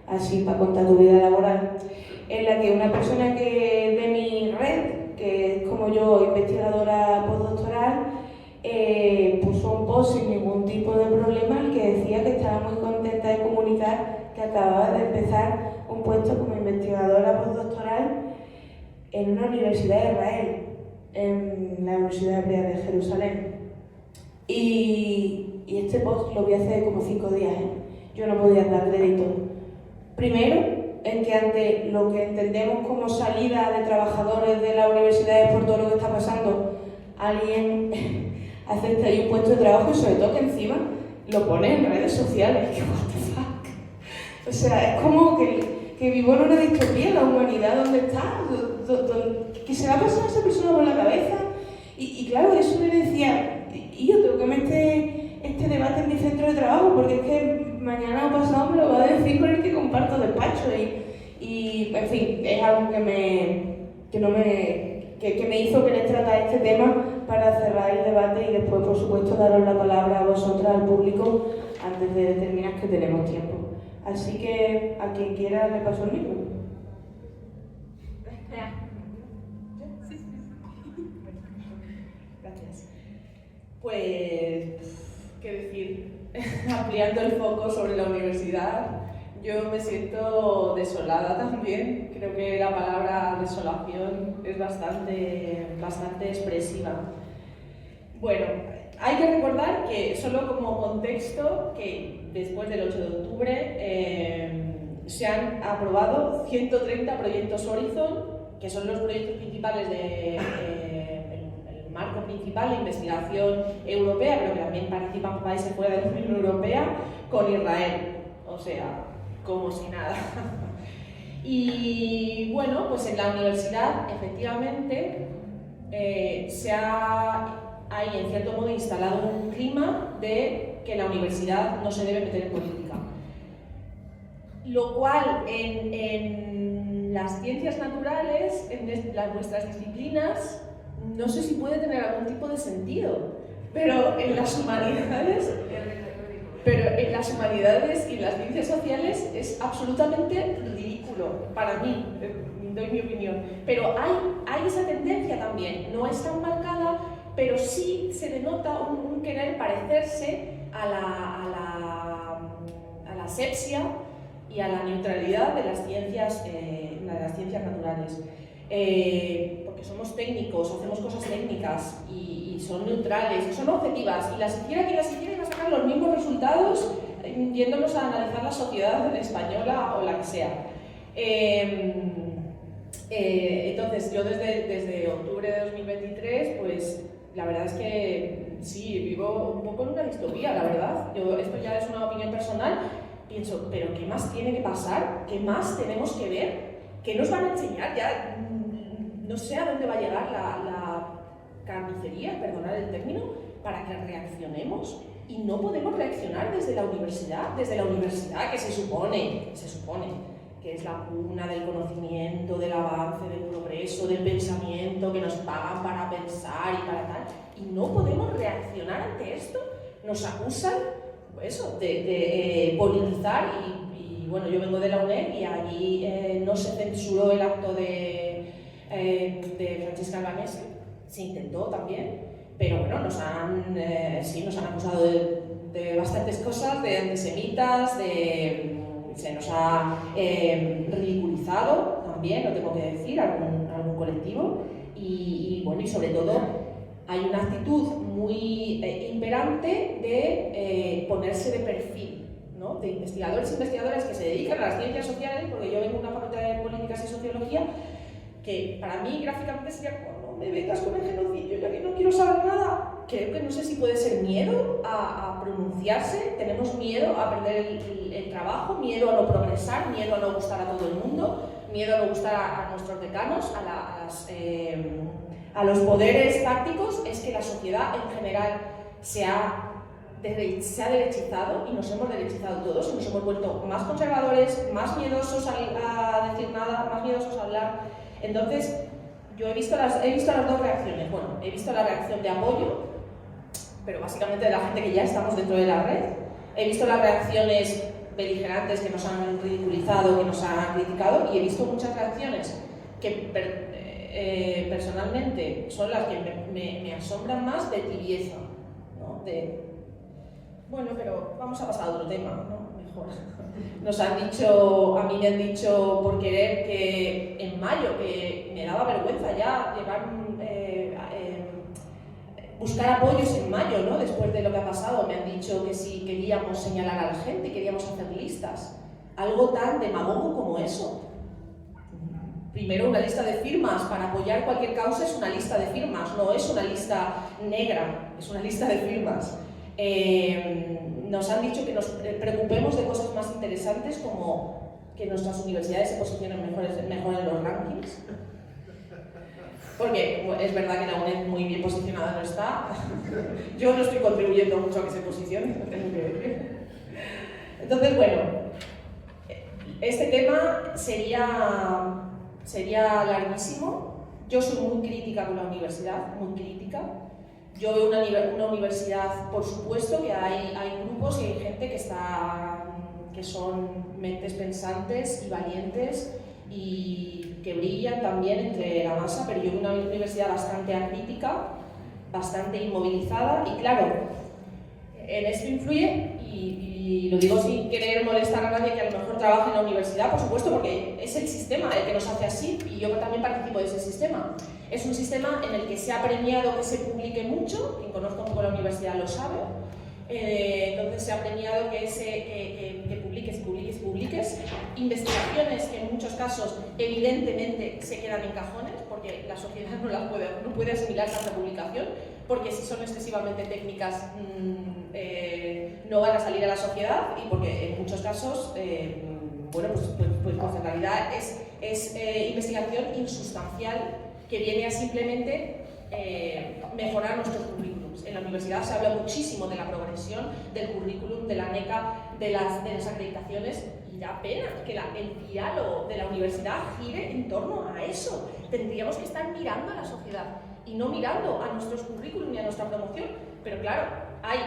así para contar tu vida laboral, en la que una persona que de mi red, que es como yo, investigadora postdoctoral, puso un post sin ningún tipo de problema, en el que decía que estaba muy contenta de comunicar que acababa de empezar un puesto como investigadora postdoctoral en una universidad de Israel, en la Universidad Hebrea de Jerusalén. Y este post lo vi hace como 5 días, Yo no podía dar crédito. Primero, en que ante lo que entendemos como salida de trabajadores de las universidades por todo lo que está pasando, alguien acepta ahí un puesto de trabajo y sobre todo que encima lo pone en redes sociales. ¿Qué what the fuck? O sea, es como que vivo en una distopía, la humanidad, ¿dónde está? ¿Qué se va a pasar a esa persona por la cabeza? Y claro, eso me decía, y yo tengo que meter este debate en mi centro de trabajo, porque es que mañana o pasado me lo va a decir con el que comparto despacho, y en fin, es algo que me hizo querer tratar este tema para cerrar el debate y después, por supuesto, daros la palabra a vosotras, al público, antes de terminar, que tenemos tiempo. Así que a quien quiera le paso el micro. Gracias. Pues, qué decir, ampliando el foco sobre la universidad, yo me siento desolada también. Creo que la palabra desolación es bastante expresiva. Bueno, hay que recordar que, solo como contexto, que después del 8 de octubre se han aprobado 130 proyectos Horizon, que son los proyectos principales el marco principal de investigación europea, pero que también participan países fuera de la Unión Europea, con Israel. O sea, como si nada. Y bueno, pues en la universidad, efectivamente, hay en cierto modo instalado un clima de que la universidad no se debe meter en política. Lo cual en las ciencias naturales, en nuestras disciplinas, no sé si puede tener algún tipo de sentido, pero en las humanidades y en las ciencias sociales es absolutamente ridículo, para mí, doy mi opinión. Pero hay esa tendencia también, no es tan marcada, pero sí se denota un querer parecerse a la asepsia y a la neutralidad de las ciencias naturales. Porque somos técnicos, hacemos cosas técnicas y son neutrales, son objetivas, y las quieren a sacar los mismos resultados yéndonos a analizar la sociedad española o la que sea. Entonces, yo desde octubre de 2023, pues la verdad es que sí, vivo un poco en una distopía, la verdad. Esto ya es una opinión personal. Pienso, ¿pero qué más tiene que pasar? ¿Qué más tenemos que ver? ¿Qué nos van a enseñar? Ya no sé a dónde va a llegar la carnicería, perdonad el término, para que reaccionemos. y no podemos reaccionar desde la universidad que se supone que es la cuna del conocimiento, del avance, del progreso, del pensamiento, que nos pagan para pensar y para tal, y no podemos reaccionar ante esto. Nos acusan eso, de politizar y bueno, yo vengo de la UNED y allí no se censuró el acto de Francesca Albanese, se intentó también, pero bueno, nos han acusado de bastantes cosas, de antisemitas, se nos ha ridiculizado también, lo tengo que decir, algún colectivo, y bueno, y sobre todo hay una actitud muy imperante de ponerse de perfil, ¿no? De investigadores e investigadoras que se dedican a las ciencias sociales, porque yo vengo de una facultad de políticas y sociología, que para mí gráficamente sería como, no me vengas con el genocidio, ya que no quiero saber nada. Creo que no sé si puede ser miedo a pronunciarse, tenemos miedo a perder el trabajo, miedo a no progresar, miedo a no gustar a todo el mundo, miedo a no gustar a nuestros decanos, a los poderes fácticos. Es que la sociedad en general se ha derechizado y nos hemos derechizado todos y nos hemos vuelto más conservadores, más miedosos a decir nada, más miedosos a hablar. Entonces, yo he visto las dos reacciones. Bueno, he visto la reacción de apoyo, pero básicamente de la gente que ya estamos dentro de la red. He visto las reacciones beligerantes que nos han ridiculizado, que nos han criticado, y he visto muchas reacciones que personalmente son las que me asombran más, de tibieza, ¿no? Bueno, pero vamos a pasar a otro tema, ¿no? Mejor. A mí me han dicho por querer que en mayo, que me daba vergüenza ya buscar apoyos en mayo, ¿no? Después de lo que ha pasado, me han dicho que si queríamos señalar a la gente, queríamos hacer listas. Algo tan demagogo como eso. Primero, una lista de firmas para apoyar cualquier causa es una lista de firmas, no es una lista negra, es una lista de firmas. Nos han dicho que nos preocupemos de cosas más interesantes, como que nuestras universidades se posicionen mejor en los rankings. Porque es verdad que la UNED muy bien posicionada no está. Yo no estoy contribuyendo mucho a que se posicione, lo tengo que decir. Entonces, bueno, este tema sería larguísimo. Yo soy muy crítica con la universidad, muy crítica. Yo veo una universidad, por supuesto, que hay grupos y hay gente que son mentes pensantes y valientes y que brillan también entre la masa, pero yo veo una universidad bastante acrítica, bastante inmovilizada, y claro, en esto influye, y lo digo sin querer molestar a nadie que a lo mejor trabaje en la universidad, por supuesto, porque es el sistema el que nos hace así, y yo también participo de ese sistema. Es un sistema en el que se ha premiado que se publique mucho, quien conozca un poco la universidad lo sabe, entonces se ha premiado que publiques investigaciones que en muchos casos evidentemente se quedan en cajones, porque la sociedad no puede asimilar tanta publicación, porque si son excesivamente técnicas no van a salir a la sociedad, y porque en muchos casos pues en realidad es investigación insustancial que viene a simplemente mejorar nuestros currículums. En la universidad se habla muchísimo de la progresión del currículum, de la NECA, de las acreditaciones, y da pena que el diálogo de la universidad gire en torno a eso. Tendríamos que estar mirando a la sociedad y no mirando a nuestros currículum y a nuestra promoción. Pero claro, hay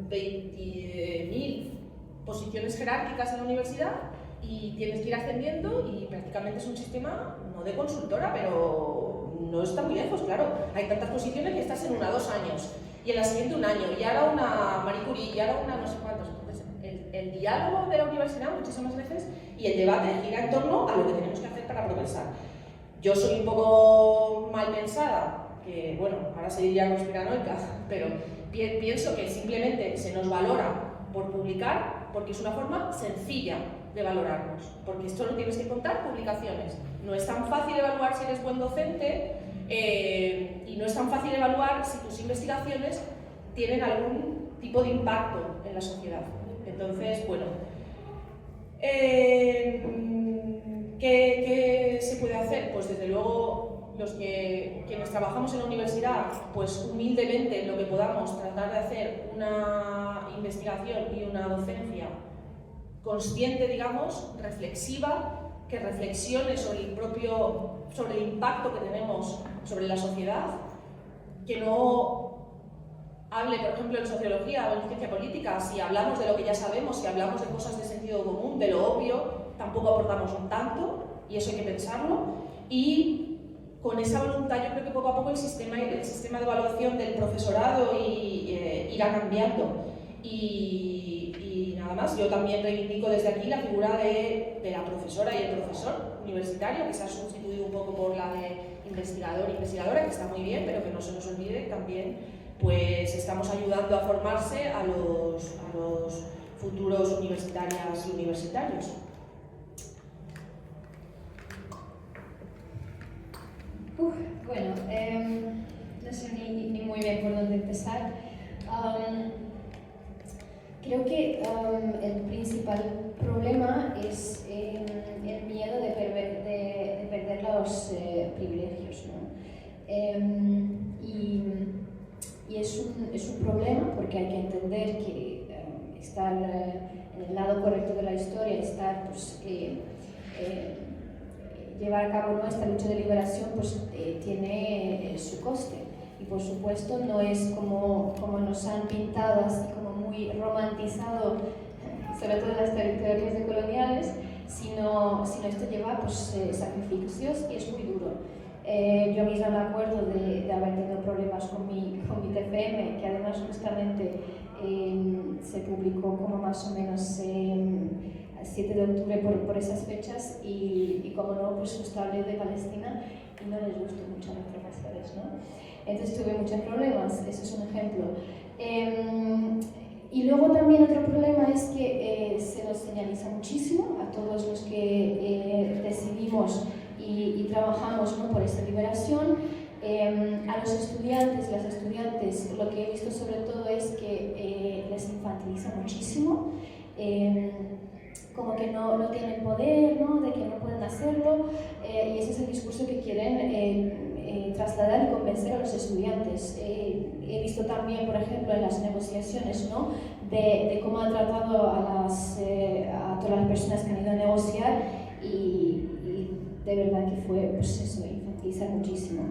20.000 posiciones jerárquicas en la universidad y tienes que ir ascendiendo, y prácticamente es un sistema, no de consultora, pero no está muy lejos, claro. Hay tantas posiciones que estás en 1 o 2 años, y en la siguiente 1 año, y ahora una Marie Curie, y ahora una no sé cuántos. Entonces, el diálogo de la universidad muchísimas veces y el debate gira en torno a lo que tenemos que hacer para progresar. Yo soy un poco mal pensada, que bueno, ahora se diría conspiranoica, pero pienso que simplemente se nos valora por publicar, porque es una forma sencilla de valorarnos, porque solo tienes que contar publicaciones. No es tan fácil evaluar si eres buen docente, y no es tan fácil evaluar si tus investigaciones tienen algún tipo de impacto en la sociedad. Entonces, bueno, ¿qué se puede hacer? Pues desde luego quienes trabajamos en la universidad, pues humildemente en lo que podamos tratar de hacer una investigación y una docencia consciente, digamos, reflexiva, que reflexione sobre el impacto que tenemos sobre la sociedad, que no hable, por ejemplo, en sociología o en ciencia política, si hablamos de lo que ya sabemos, si hablamos de cosas de sentido común, de lo obvio, tampoco aportamos un tanto, y eso hay que pensarlo. Y con esa voluntad yo creo que poco a poco el sistema de evaluación del profesorado irá cambiando. Y nada más, yo también reivindico desde aquí la figura de la profesora y el profesor universitario, que se ha sustituido un poco por la de investigador e investigadora, que está muy bien, pero que no se nos olvide también, pues estamos ayudando a formarse a los futuros universitarias y universitarios. Bueno, no sé ni muy bien por dónde empezar. Creo que el principal problema es el miedo de perder los privilegios, ¿no? Y es un problema porque hay que entender que estar en el lado correcto de la historia, llevar a cabo esta lucha de liberación, pues tiene su coste. Y por supuesto no es como nos han pintado, así como muy romantizado, sobre todo en las teorías decoloniales, sino esto lleva pues, sacrificios y es muy duro. Yo misma me acuerdo de haber tenido problemas con mi TFM, que además justamente se publicó como más o menos el 7 de octubre por esas fechas y como no, pues justo hablé de Palestina y no les gustó mucho a los profesores, ¿no? Entonces tuve muchos problemas, eso es un ejemplo. Y luego también otro problema es que se nos señaliza muchísimo a todos los que decidimos y trabajamos, ¿no?, por esta liberación. A los estudiantes, las estudiantes, lo que he visto sobre todo es que les infantiliza muchísimo, como que no tienen poder, ¿no?, de que no pueden hacerlo, y ese es el discurso que quieren trasladar y convencer a los estudiantes. He visto también, por ejemplo, en las negociaciones, ¿no?, de cómo han tratado a todas las personas que han ido a negociar y de verdad que fue, pues eso, infantilizar muchísimo.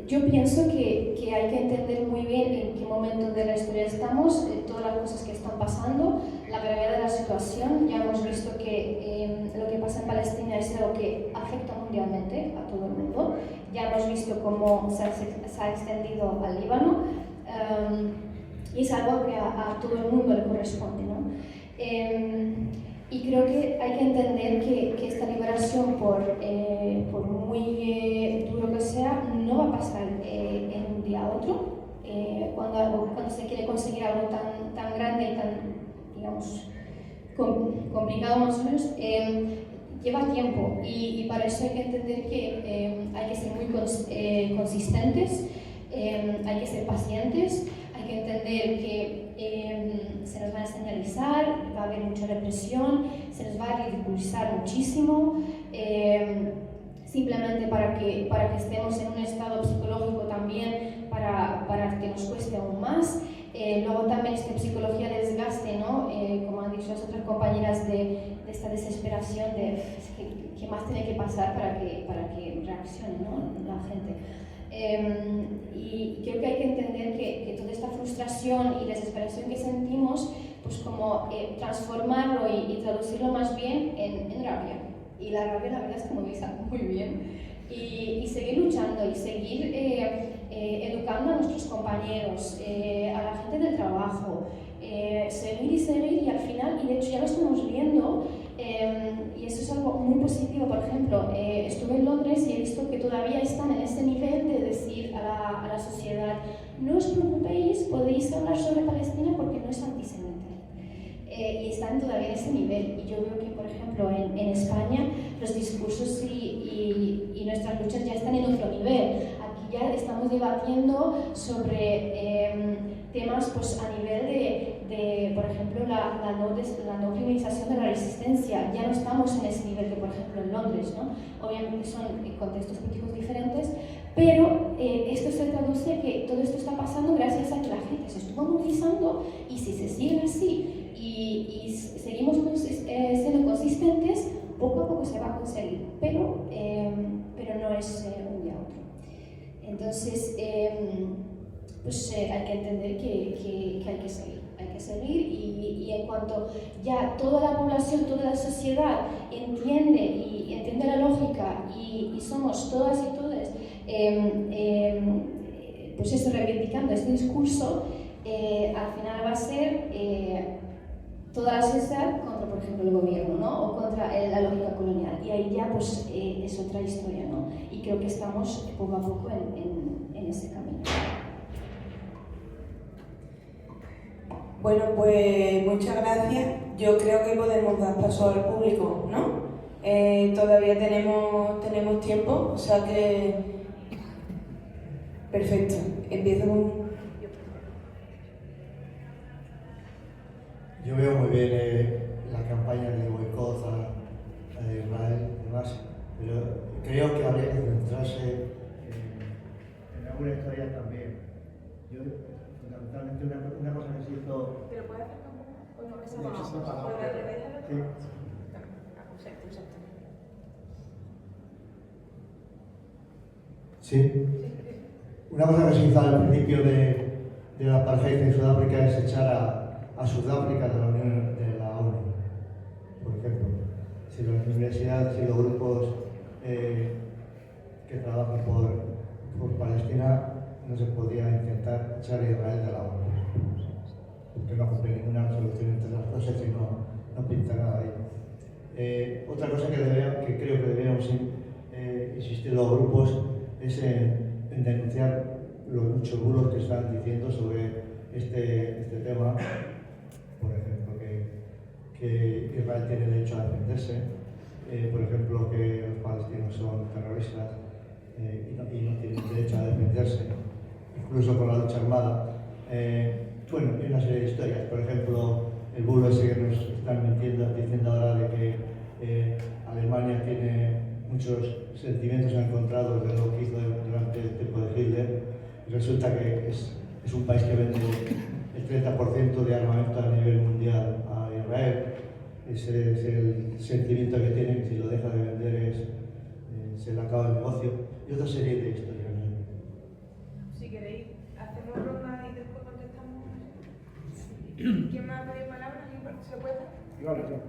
Yo pienso que hay que entender muy bien en qué momento de la historia estamos, todas las cosas que están pasando, la gravedad de la situación. Ya hemos visto que lo que pasa en Palestina es algo que afecta mundialmente a todo el mundo. Ya hemos visto cómo se ha extendido al Líbano y es algo que a todo el mundo le corresponde, ¿no? Y creo que hay que entender que esta liberación, por muy duro que sea, no va a pasar en un día a otro. Cuando se quiere conseguir algo tan grande y tan, digamos, complicado más o menos, lleva tiempo y para eso hay que entender que hay que ser muy consistentes, hay que ser pacientes, hay que entender que se nos va a señalizar, va a haber mucha represión, se nos va a ridiculizar muchísimo, simplemente para que estemos en un estado psicológico también, para que nos cueste aún más. Luego también esta psicología de desgaste, ¿no? Como han dicho las otras compañeras, de esta desesperación de qué más tiene que pasar para que reaccione, ¿no?, la gente. Y creo que hay que entender que toda esta frustración y desesperación que sentimos, pues como transformarlo y traducirlo más bien en rabia. Y la rabia, la verdad es que me moviliza muy bien. Y seguir luchando y seguir educando a nuestros compañeros, a la gente del trabajo, seguir y al final, y de hecho ya lo estamos viendo, y eso es algo muy positivo. Por ejemplo, estuve en Londres y he visto que todavía están en ese nivel de decir a la sociedad: no os preocupéis, podéis hablar sobre Palestina porque no es antisemita. Y están todavía en ese nivel. Y yo veo que, por ejemplo, en España los discursos y nuestras luchas ya están en otro nivel. Aquí ya estamos debatiendo sobre temas, pues, a nivel de, por ejemplo, la no criminalización de la resistencia. Ya no estamos en ese nivel que, por ejemplo, en Londres, ¿no? Obviamente son contextos políticos diferentes, pero esto se traduce que todo esto está pasando gracias a que la gente se estuvo movilizando, y si se sigue así y seguimos siendo consistentes, poco a poco se va a conseguir, pero no es un día a otro. Entonces, pues hay que entender que hay que seguir y en cuanto ya toda la población, toda la sociedad entiende la lógica y somos todas y todos pues eso, reivindicando este discurso, al final va a ser toda la sociedad contra, por ejemplo, el gobierno, ¿no? O contra la lógica colonial, y ahí ya pues es otra historia, ¿no? Y creo que estamos poco a poco en ese camino. Bueno, pues muchas gracias. Yo creo que podemos dar paso al público, ¿no? Todavía tenemos tiempo, o sea que... Perfecto. Empiezo con... Yo veo muy bien la campaña de boicot a Israel y demás, pero creo que habría que centrarse en alguna historia también. Yo, fundamentalmente, una cosa que se hizo... ¿Pero puede hacer como? ¿O no? ¿Esa no? Sí. Una cosa que se hizo al principio de la apartheid en Sudáfrica es echar a Sudáfrica de la ONU, por ejemplo. Si las universidades y los grupos que trabajan por Palestina, no se podía intentar echar a Israel de la ONU. Porque no cumple ninguna resolución entre las cosas y no pinta nada ahí. Otra cosa que creo que deberíamos insistir los grupos es en denunciar los muchos bulos que están diciendo sobre este tema. Por ejemplo, que Israel tiene derecho a defenderse, por ejemplo, que los palestinos son terroristas y no tienen derecho a defenderse, incluso con la lucha armada. Bueno, hay una serie de historias. Por ejemplo, el bulo ese que nos están diciendo ahora de que Alemania tiene muchos sentimientos encontrados de lo que hizo durante el tiempo de Hitler. Y resulta que es un país que vende el 30% de armamento a nivel mundial a Israel. Ese es el sentimiento que tienen, que si lo deja de vender se le acaba el negocio. Y otra serie de historias. Si queréis, hacemos ronda y después contestamos. ¿Quién más ha pedido palabra? ¿Se puede? Yo. Perdón.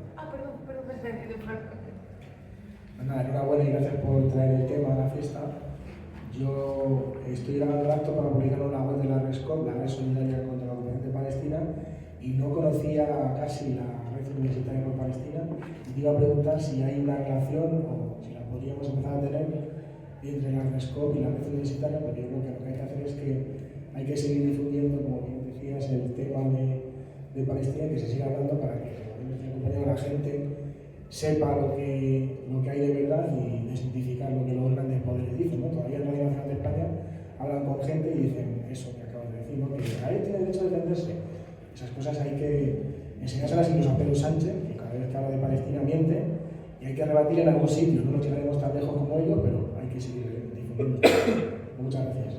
Nada, enhorabuena y gracias por traer el tema a la fiesta. Yo estoy grabando el acto para publicarlo en la web de la RESCOP, la Red Solidaria contra la Ocupación de Palestina, y no conocía casi la Red Universitaria por Palestina, y te iba a preguntar si hay una relación, o si la podríamos empezar a tener, entre la RESCOP y la Red Universitaria, porque yo creo que lo que hay que hacer es que hay que seguir difundiendo, como bien decías, el tema de Palestina, que se siga hablando para que la gente sepa lo que hay de verdad y desmitificar lo que los grandes poderes dicen, ¿no? Todavía en Radio Nacional de España hablan con gente y dicen eso que acabas de decir, ¿no? Que Israel tiene derecho a defenderse. Esas cosas hay que enseñárselas incluso a Pedro Sánchez, que cada vez que habla de Palestina miente, y hay que rebatir en algún sitio. No nos llegaremos tan lejos como ellos, pero hay que seguir difundiendo. Muchas gracias.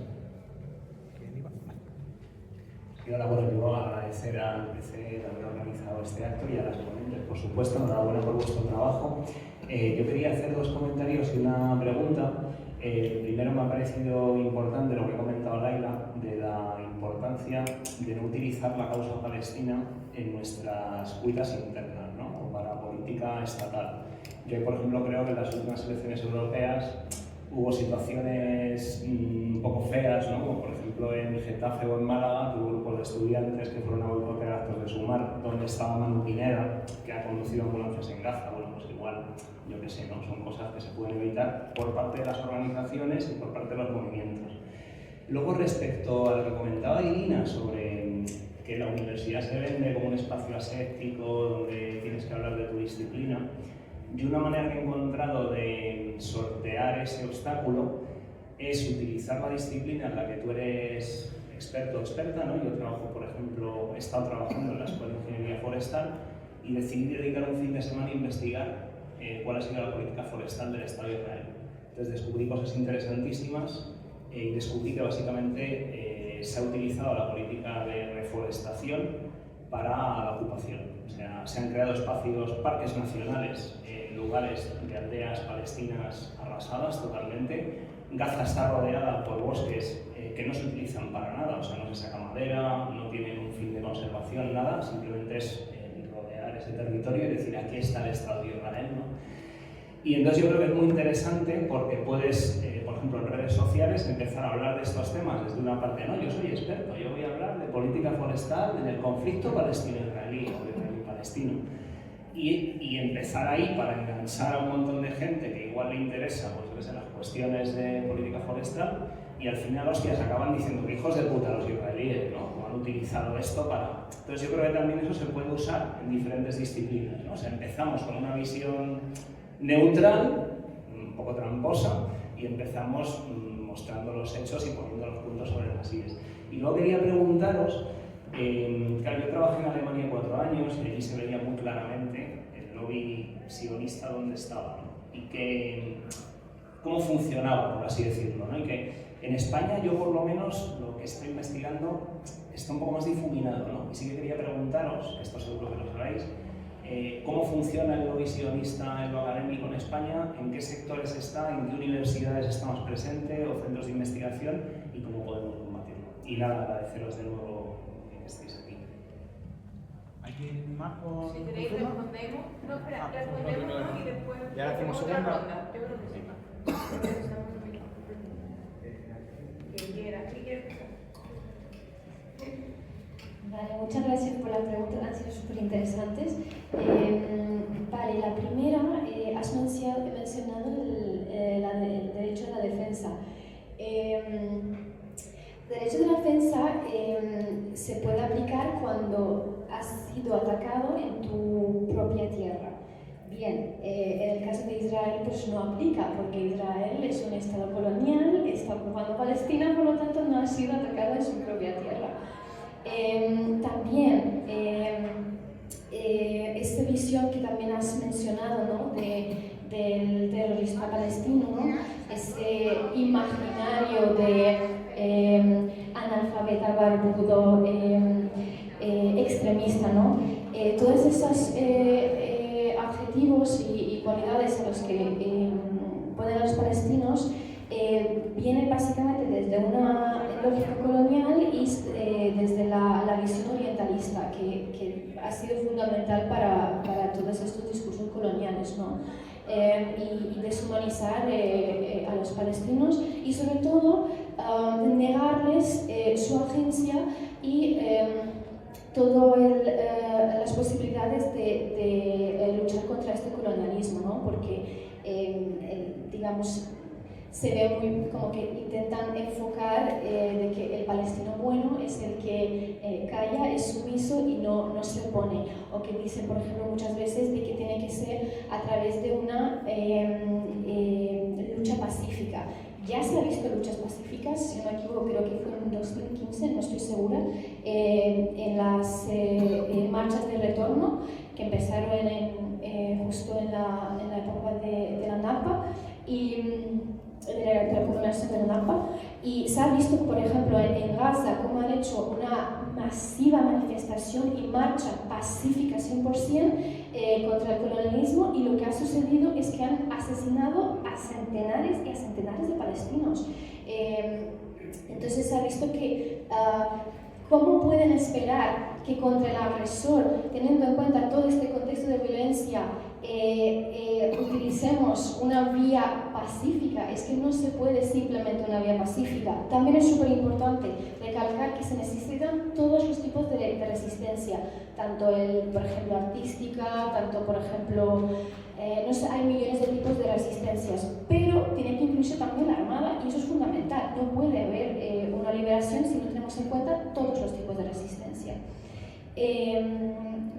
Bueno, yo agradecer al PC de haber organizado este acto y a las ponentes, por supuesto, enhorabuena por vuestro trabajo. Yo quería hacer dos comentarios y una pregunta. Primero, me ha parecido importante lo que ha comentado Laila de la importancia de no utilizar la causa palestina en nuestras cuitas internas, ¿no? O para política estatal. Yo, por ejemplo, creo que en las últimas elecciones europeas hubo situaciones un poco feas, ¿no? Como por ejemplo en Getafe o en Málaga, que hubo grupos de estudiantes que fueron a boicotear actos de Sumar, donde estaba Manu Pineda, que ha conducido ambulancias en Gaza. Bueno, pues igual, yo qué sé, ¿no? Son cosas que se pueden evitar por parte de las organizaciones y por parte de los movimientos. Luego, respecto a lo que comentaba Irina sobre que la universidad se vende como un espacio aséptico donde tienes que hablar de tu disciplina, yo una manera que he encontrado de sortear ese obstáculo es utilizar la disciplina en la que tú eres experto o experta, ¿no? Yo trabajo, por ejemplo, he estado trabajando en la Escuela de Ingeniería Forestal y decidí dedicar un fin de semana a investigar cuál ha sido la política forestal del Estado de Israel. Entonces descubrí cosas interesantísimas y descubrí que básicamente se ha utilizado la política de reforestación para la ocupación. O sea, se han creado espacios, parques nacionales, lugares de aldeas palestinas arrasadas totalmente. Gaza está rodeada por bosques que no se utilizan para nada, o sea, no se saca madera, no tienen un fin de conservación, nada, simplemente es rodear ese territorio y decir aquí está el Estado de Israel, ¿no? Y entonces yo creo que es muy interesante porque puedes, por ejemplo, en redes sociales empezar a hablar de estos temas desde una parte, no, yo soy experto, yo voy a hablar de política forestal en el conflicto palestino-israelí o israelí-palestino. Y empezar ahí para enganchar a un montón de gente que igual le interesa, pues yo qué sé, las cuestiones de política forestal, y al final, hostias, acaban diciendo que hijos de puta los israelíes, ¿no? Como han utilizado esto para... Entonces yo creo que también eso se puede usar en diferentes disciplinas, ¿no? O sea, empezamos con una visión neutral, un poco tramposa, y empezamos mostrando los hechos y poniendo los puntos sobre las IES. Y luego quería preguntaros, claro, yo trabajé en Alemania 4 años y allí se veía muy claramente el lobby sionista donde estaba, ¿no? Y que, cómo funcionaba, por así decirlo, ¿no? Y que en España yo por lo menos lo que estoy investigando está un poco más difuminado, ¿no? Y sí que quería preguntaros, esto seguro que lo sabéis, cómo funciona el lobby sionista en lo académico en España, en qué sectores está, en qué universidades está más presente o centros de investigación y cómo podemos combatirlo. Y nada, agradeceros de nuevo que estéis aquí. ¿Alguien más por Si queréis respondemos. No, espera, respondemos ¿no? Y después ya hacemos otra segunda ronda. Yo creo que sí. Quien quiera. Vale, muchas gracias por las preguntas, han sido súper interesantes. Vale, la primera, has mencionado el derecho a la defensa. Derecho de la defensa se puede aplicar cuando has sido atacado en tu propia tierra. Bien, en el caso de Israel pues no aplica porque Israel es un estado colonial, está ocupando Palestina, por lo tanto no ha sido atacado en su propia tierra. También esta visión que también has mencionado, ¿no? del terrorismo palestino, ¿no? Ese imaginario de analfabeta barbudo extremista, ¿no? Todos esos adjetivos y cualidades a los que ponen los palestinos vienen básicamente desde una lógica colonial y desde la visión orientalista que ha sido fundamental para todos estos discursos coloniales, ¿no? Y deshumanizar a los palestinos y sobre todo negarles su agencia y todas las posibilidades de luchar contra este colonialismo, ¿no? Porque digamos se ve muy como que intentan enfocar de que el palestino bueno es el que calla, es sumiso y no se opone, o que dicen, por ejemplo, muchas veces de que tiene que ser a través de una lucha pacífica. Ya se ha visto luchas pacíficas, si no me equivoco, creo que fue en 2015, no estoy segura, en las marchas de retorno que empezaron justo en la época de la Nakba y de la conmemoración de la Nakba, y se ha visto, por ejemplo, en Gaza cómo han hecho una masiva manifestación y marcha pacífica 100% contra el colonialismo, y lo que ha sucedido es que han asesinado a centenares y a centenares de palestinos. Entonces se ha visto que ¿cómo pueden esperar que contra el agresor, teniendo en cuenta todo este contexto de violencia, utilicemos una vía pacífica? Es que no se puede simplemente una vía pacífica. También es súper importante recalcar que se necesitan todos los tipos de resistencia, tanto por ejemplo, artística, tanto, por ejemplo, no sé, hay millones de tipos de resistencias, pero tiene que incluirse también la armada, y eso es fundamental. No puede haber una liberación si no tenemos en cuenta todos los tipos de resistencia.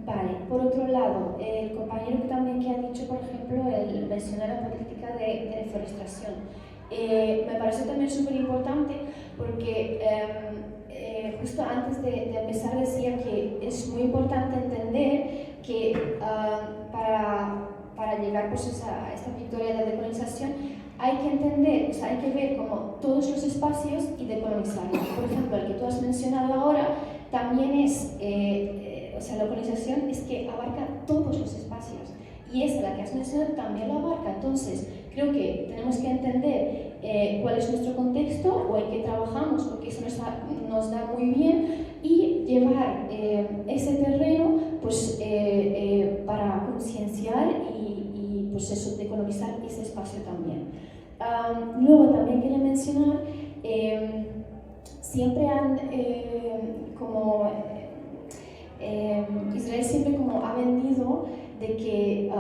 Vale, por otro lado, el compañero que ha dicho, por ejemplo, el mencionar la política de deforestación. Me parece también súper importante porque justo antes de empezar decía que es muy importante entender que para llegar pues, a esta victoria de decolonización hay que entender, o sea, hay que ver como todos los espacios y decolonizarlos. Por ejemplo, el que tú has mencionado ahora también es, o sea, la colonización es que abarca todos los espacios y esa, la que has mencionado, también lo abarca. Entonces, creo que tenemos que entender cuál es nuestro contexto o en qué trabajamos, porque eso nos da muy bien, y llevar ese terreno pues, para concienciar y pues eso, decolonizar ese espacio también. Luego también quería mencionar, siempre han Israel siempre como ha vendido de que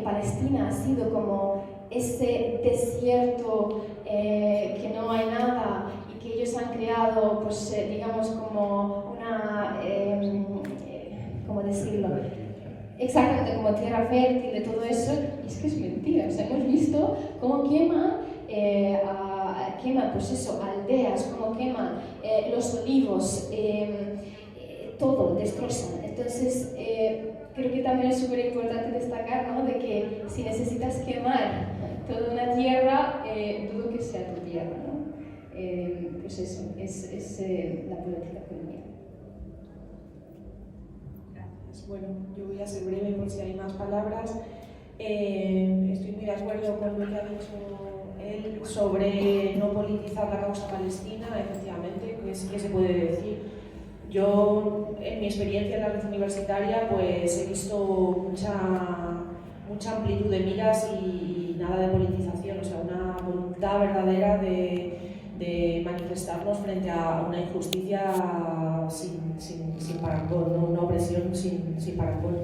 Palestina ha sido como ese desierto que no hay nada y que ellos han creado, pues digamos como una, ¿cómo decirlo? Exactamente, como tierra fértil, de todo eso, y es que es mentira. O sea, hemos visto cómo queman pues eso, aldeas, cómo queman los olivos, todo, destrozan. Entonces, creo que también es súper importante destacar, ¿no?, de que si necesitas quemar toda una tierra, dudo que sea tu tierra, ¿no? Pues eso, es la política colonial. Bueno, yo voy a ser breve por si hay más palabras. Estoy muy de acuerdo con lo que ha dicho él sobre no politizar la causa palestina. Efectivamente, ¿qué se puede decir? Yo, en mi experiencia en la red universitaria, pues he visto mucha amplitud de miras y nada de politización, o sea, una voluntad verdadera de manifestarnos frente a una injusticia sin parangón, ¿no? Una opresión sin parangón.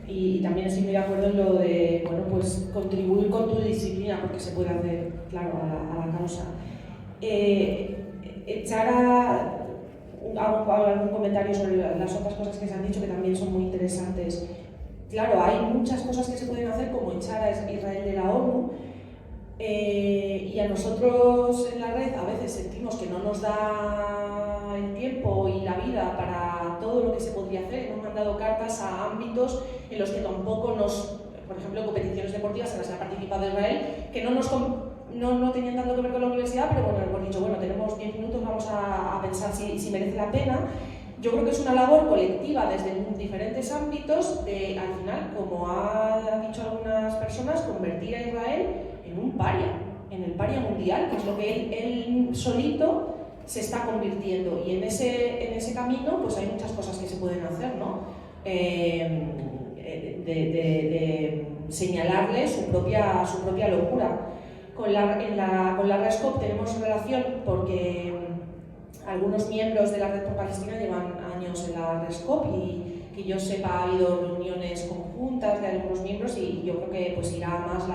Y también estoy muy de acuerdo en lo de, bueno, pues contribuir con tu disciplina, porque se puede hacer, claro, a la causa. Hago algún comentario sobre las otras cosas que se han dicho que también son muy interesantes. Claro, hay muchas cosas que se pueden hacer, como echar a Israel de la ONU, y a nosotros en la red a veces sentimos que no nos da el tiempo y la vida para todo lo que se podría hacer. Hemos mandado cartas a ámbitos en los que tampoco por ejemplo, competiciones deportivas en las que ha participado Israel, que no tenían tanto que ver con la universidad, pero bueno, hemos dicho, bueno, tenemos 10 minutos, vamos a pensar si merece la pena. Yo creo que es una labor colectiva desde diferentes ámbitos de, al final, como han dicho algunas personas, convertir a Israel en un paria, en el paria mundial, que es lo que él solito se está convirtiendo. Y en ese camino pues hay muchas cosas que se pueden hacer, ¿no? De señalarle su propia locura. Con la RESCOP tenemos relación porque algunos miembros de la Red por Palestina llevan años en la RESCOP y que yo sepa ha habido reuniones conjuntas de algunos miembros y yo creo que pues irá más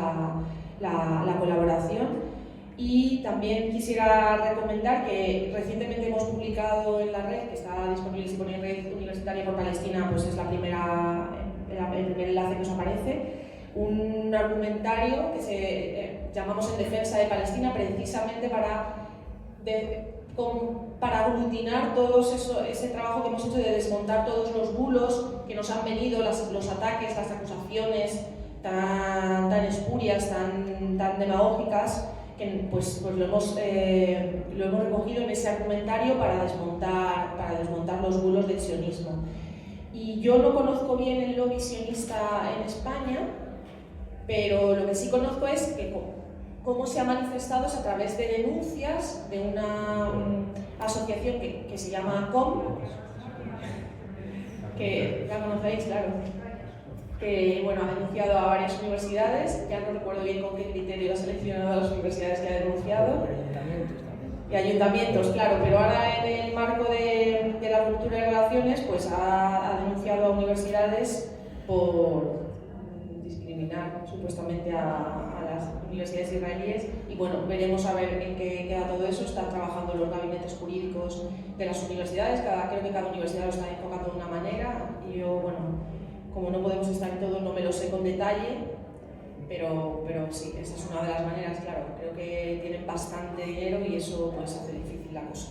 la colaboración. Y también quisiera recomendar que recientemente hemos publicado en la red, que está disponible si ponéis Red Universitaria por Palestina, pues es el primer enlace que os aparece, un argumentario que llamamos En defensa de Palestina, precisamente para aglutinar todo ese trabajo que hemos hecho de desmontar todos los bulos que nos han venido, los ataques, las acusaciones tan espurias, tan demagógicas, que pues lo hemos recogido en ese argumentario para desmontar los bulos del sionismo. Y yo no conozco bien el lobby sionista en España, pero lo que sí conozco es que cómo se ha manifestado es a través de denuncias de una asociación que se llama COM, que la conocéis, claro, que bueno, ha denunciado a varias universidades, ya no recuerdo bien con qué criterio ha seleccionado a las universidades que ha denunciado. Y ayuntamientos, claro, pero ahora en el marco de la ruptura de relaciones, pues ha denunciado a universidades por discriminar supuestamente a las universidades israelíes y bueno, veremos a ver en qué queda todo eso. Están trabajando los gabinetes jurídicos de las universidades, creo que cada universidad lo está enfocando de una manera y yo, bueno, como no podemos estar en todo, no me lo sé con detalle, pero sí, esa es una de las maneras, claro. Creo que tienen bastante dinero y eso pues hace difícil la cosa,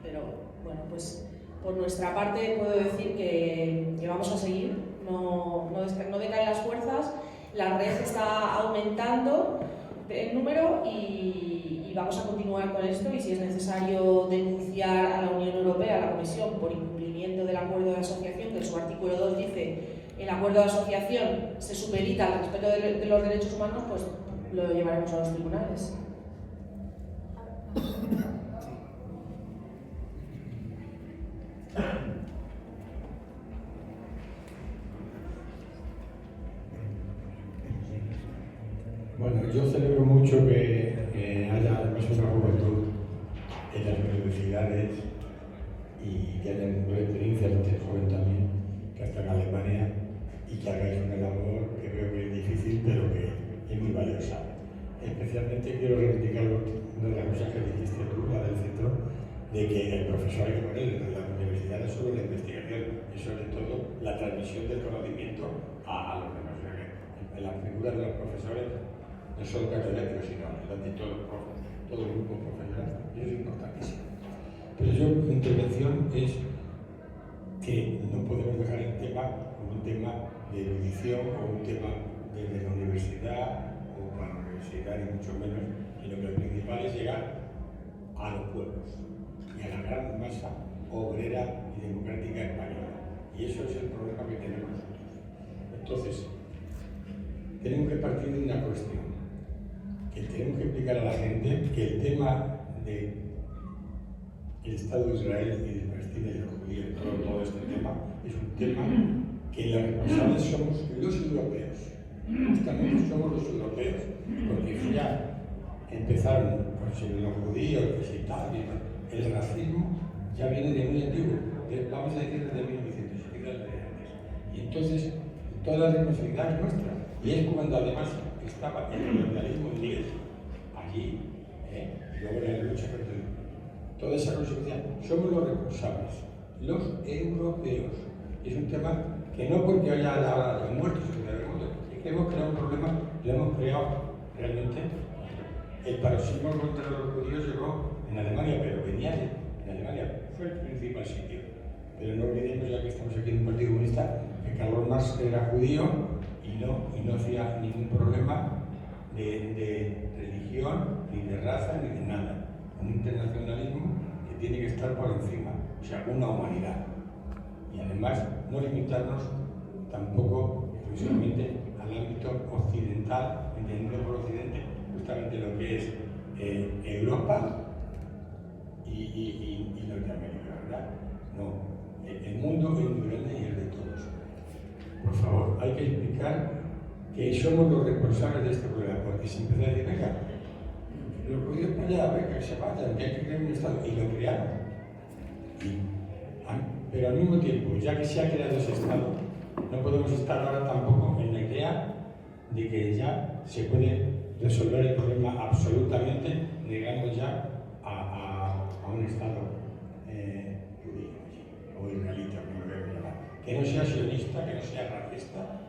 pero Bueno, pues por nuestra parte puedo decir que vamos a seguir, no decaen las fuerzas, la red está aumentando en número y vamos a continuar con esto, y si es necesario denunciar a la Unión Europea, a la Comisión, por incumplimiento del acuerdo de asociación, que en su artículo 2 dice: el acuerdo de asociación se supedita al respeto de los derechos humanos, pues lo llevaremos a los tribunales. Bueno, yo celebro mucho que haya además una juventud en las universidades y que haya una experiencia de joven también, que hasta en Alemania, y que hagáis una labor que veo que es difícil, pero que es muy valiosa. Especialmente quiero reivindicar una de las cosas que dijiste tú, la del centro, de que el profesor hay que poner en las universidades solo la investigación y sobre todo la transmisión del conocimiento a los demás. En la figura de los profesores, no solo catedráticos, sino de todo el grupo profesional, y eso es importantísimo. Pero mi intervención es que no podemos dejar el tema como un tema de erudición o un tema desde la universidad o para la universidad, ni mucho menos, sino que lo principal es llegar a los pueblos y a la gran masa obrera y democrática española. Y eso es el problema que tenemos nosotros. Entonces, tenemos que partir de una cuestión, que tenemos que explicar a la gente que el tema del Estado de Israel y de Palestina y de los judíos, todo este tema, es un tema que los responsables somos los europeos. Justamente somos los europeos, porque ya empezaron con los judíos y tal, el racismo ya viene de muy antiguo, vamos a decir desde 1900, y entonces toda la responsabilidad es nuestra. Y es cuando además estaba el colonialismo inglés allí, y luego la lucha contra toda esa consecuencia. Somos los responsables, los europeos. Y es un tema que no porque haya muertos, es que hemos creado un problema, lo hemos creado realmente. El paroxismo contra los judíos llegó en Alemania, pero venía en Alemania, fue el principal sitio. Pero no olvidemos, ya que estamos aquí en un partido comunista, que Karl Marx era judío y no hacía ningún problema de religión, ni de raza, ni de nada. Un internacionalismo que tiene que estar por encima, o sea, una humanidad. Y además, no limitarnos tampoco exclusivamente al ámbito occidental, entendiendo por occidente justamente lo que es Europa y Norteamérica, ¿verdad? No, el mundo es muy grande y es de todos. Por favor, hay que explicar que somos los responsables de este problema, porque si empieza a decir, venga, los judíos para allá, venga, que se vayan, que hay que crear un Estado, y lo crearon. Pero al mismo tiempo, ya que se ha creado ese Estado, no podemos estar ahora tampoco en la idea de que ya se puede resolver el problema absolutamente, negando ya a un Estado judío o israelita, como lo queremos llamar, que no sea sionista, que no sea racista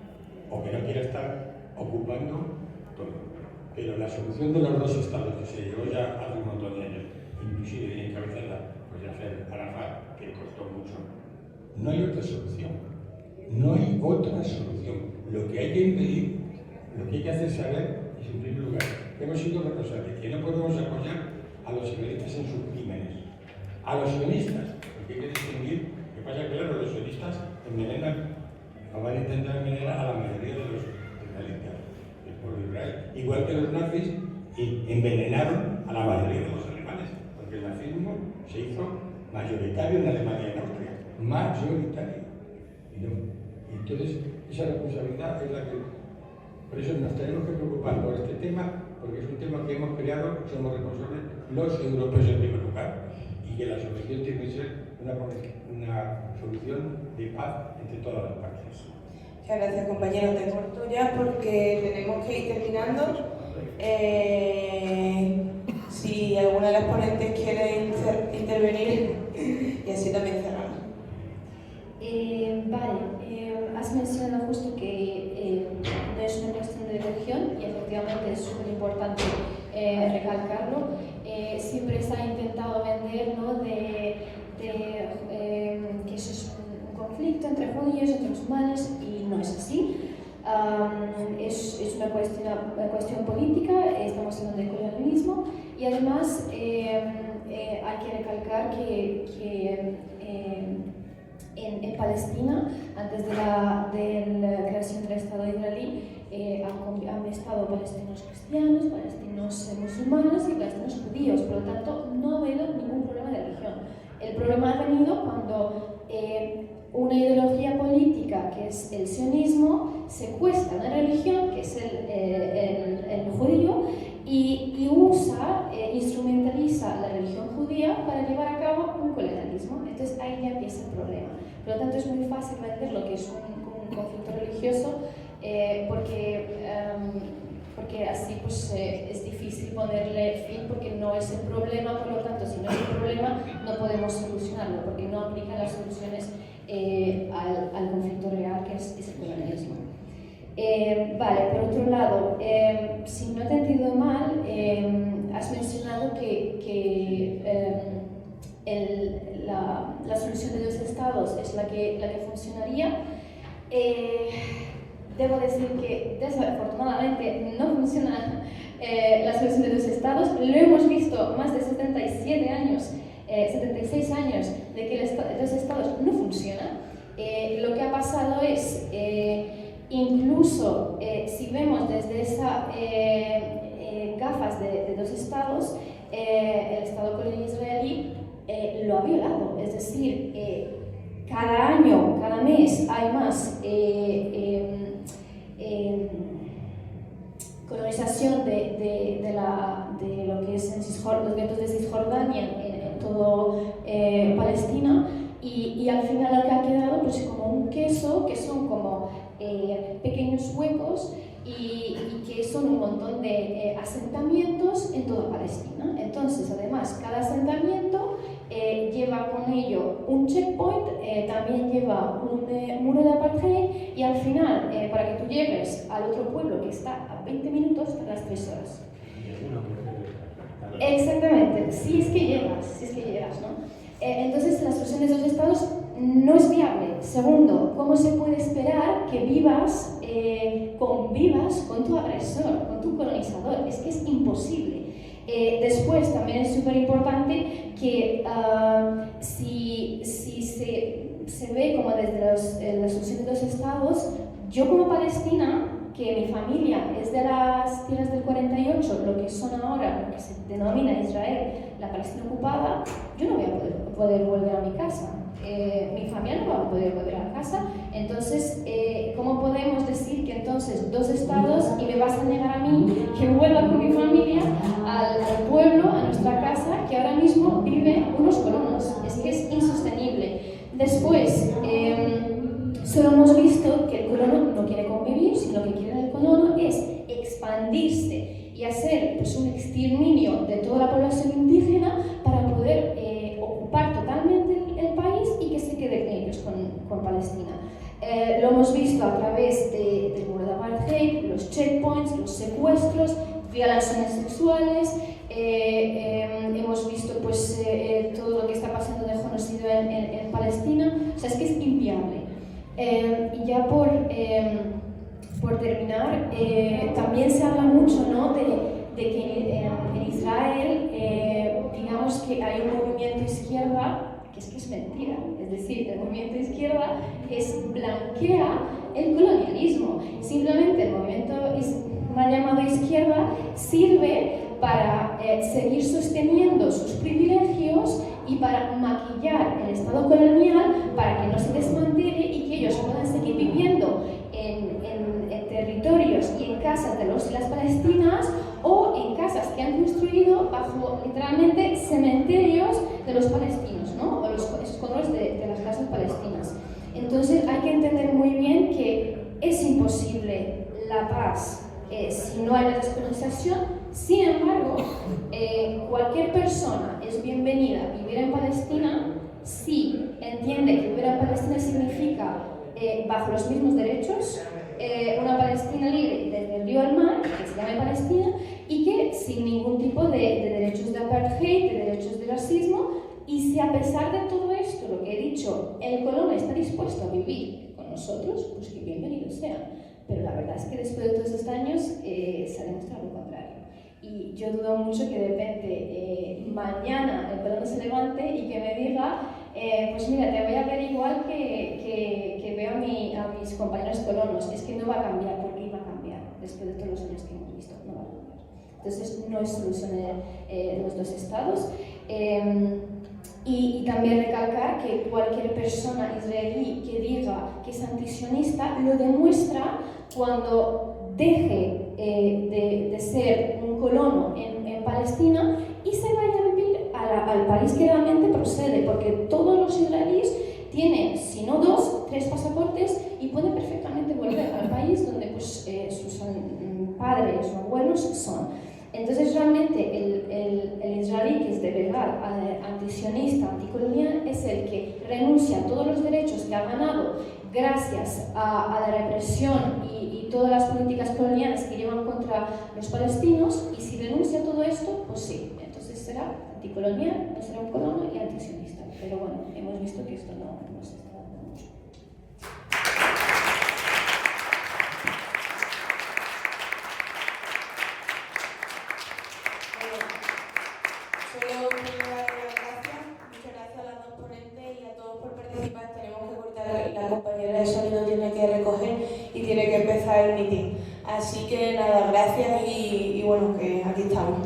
o que no quiera estar ocupando todo. Pero la solución de los dos estados que se llegó ya hace un montón de años, inclusive en encabezarla pues Yasser Arafat, que costó mucho, no hay otra solución. No hay otra solución. Lo que hay que impedir, lo que hay que hacer saber es, en primer lugar, que hemos sido responsables, que no podemos apoyar a los sionistas en sus crímenes. A los sionistas, porque hay que distinguir, que pasa claro, los sionistas envenenan, o van a intentar envenenar a la mayoría de los israelitas, del pueblo de Israel. Igual que los nazis envenenaron a la mayoría de los alemanes, porque el nazismo se hizo mayoritario en Alemania y en Austria. Mayoritario. Y entonces, esa responsabilidad es la que... Por eso nos tenemos que preocupar por este tema, porque es un tema que hemos creado, somos responsables los europeos en primer lugar, y que la solución tiene que ser una solución de paz entre todas las partes. Muchas gracias, compañero. Te corto ya porque tenemos que ir terminando. Si alguna de las ponentes quiere intervenir, y así también cerramos. Has mencionado justo que no es una cuestión de religión y efectivamente es súper importante recalcarlo. Siempre se ha intentado vender, ¿no?, de judíos, entre musulmanes, y no es así. Es una cuestión política, estamos hablando de colonialismo, y además hay que recalcar que en Palestina, antes de la creación del Estado israelí, han estado palestinos cristianos, palestinos musulmanes y palestinos judíos, por lo tanto no ha habido ningún problema de religión. El problema ha venido cuando una ideología política, que es el sionismo, secuestra una religión, que es el judío, y usa, instrumentaliza la religión judía para llevar a cabo un colonialismo. Entonces ahí ya empieza el problema. Por lo tanto es muy fácil vender lo que es un conflicto religioso, porque así pues, es difícil ponerle fin, porque no es el problema. Por lo tanto, si no es el problema, no podemos solucionarlo, porque no aplican las soluciones al conflicto real, que es el colonialismo. Vale, por otro lado, si no te he entendido mal, has mencionado que la solución de 2 estados es la que funcionaría. Debo decir que desafortunadamente no funciona la solución de 2 estados. Lo hemos visto más de 76 años de que el 2 estados no funciona. Lo que ha pasado es, incluso si vemos desde esas gafas de 2 estados, el Estado colonial israelí lo ha violado. Es decir, cada año, cada mes hay más colonización de lo que es los guetos de Cisjordania en todo Palestina, y al final lo que ha quedado pues como un queso, que son como pequeños huecos y que son un montón de asentamientos en toda Palestina. Entonces, además, cada asentamiento lleva con ello un checkpoint, también lleva un muro de apartheid, y al final, para que tú llegues al otro pueblo que está a 20 minutos, tardas 3 horas. Exactamente, si es que llegas, ¿no? Entonces, la solución de 2 estados no es viable. Segundo, ¿cómo se puede esperar que convivas con tu agresor, con tu colonizador? Es que es imposible. Después, también es súper importante que si se ve como desde la solución de 2 estados, yo como palestina, que mi familia es de las tierras del 48, lo que son ahora, lo que se denomina Israel, la Palestina ocupada, yo no voy a poder volver a mi casa. Mi familia no va a poder volver a casa. Entonces, ¿cómo podemos decir que entonces 2 estados y me vas a negar a mí que vuelva con mi familia al pueblo, a nuestra casa, que ahora mismo viven unos colonos? Es que es insostenible. Después, solo hemos visto que el colono no quiere convivir, sino lo que quiere el colono es expandirse y hacer pues, un exterminio de toda la población indígena para poder ocupar totalmente el país y que se queden ellos con Palestina. Lo hemos visto a través del muro de apartheid, los checkpoints, los secuestros, violaciones sexuales. Hemos visto pues, todo lo que está pasando de genocidio en Palestina. O sea, es que es inviable. Y ya por terminar, también se habla mucho, ¿no? de que en Israel, digamos que hay un movimiento izquierda, que es mentira. Es decir, el movimiento izquierda blanquea el colonialismo. Simplemente el movimiento mal llamado izquierda sirve para seguir sosteniendo sus privilegios y para maquillar el Estado colonial para que no se desmantele y que ellos puedan seguir viviendo en territorios y en casas de los y las palestinas, o en casas que han construido bajo literalmente cementerios de los palestinos, ¿no? O los escombros de las casas palestinas. Entonces hay que entender muy bien que es imposible la paz si no hay la descolonización. Sin embargo, cualquier persona es bienvenida a vivir en Palestina si entiende que vivir en Palestina significa bajo los mismos derechos, una Palestina libre desde el río al mar, que se llama Palestina, y que sin ningún tipo de derechos de apartheid, de derechos de racismo, y si a pesar de todo esto, lo que he dicho, dicho, el colono está dispuesto a vivir con nosotros, pues que bienvenidos sean. Pero la verdad es que después de todos estos años se ha demostrado lo contrario. Y yo dudo mucho que de repente mañana el colono se levante y que me diga, pues mira, te voy a ver igual que veo a mis compañeros colonos. Es que no va a cambiar, porque iba a cambiar después de todos los años que hemos visto, no va a cambiar. Entonces no es solución de los dos estados. Y también recalcar que cualquier persona israelí que diga que es antisionista lo demuestra cuando deje de ser un colono en Palestina y se vaya a vivir al país que realmente procede, porque todos los israelíes tienen, si no 2, 3 pasaportes y pueden perfectamente volver al país donde pues, sus padres o abuelos son. Entonces realmente el israelí que es de verdad antisionista, anticolonial, es el que renuncia a todos los derechos que ha ganado gracias a la represión y todas las políticas coloniales que llevan contra los palestinos, y si renuncia a todo esto, pues sí, entonces será anticolonial, no será un colono y antisionista. Pero bueno, hemos visto que esto no se está dando mucho. Solo quiero dar las gracias, muchas gracias a las dos ponentes y a todos por participar. Tenemos que cortar, la compañera de sonido tiene que recoger y tiene que empezar el meeting. Así que nada, gracias y bueno, que aquí estamos.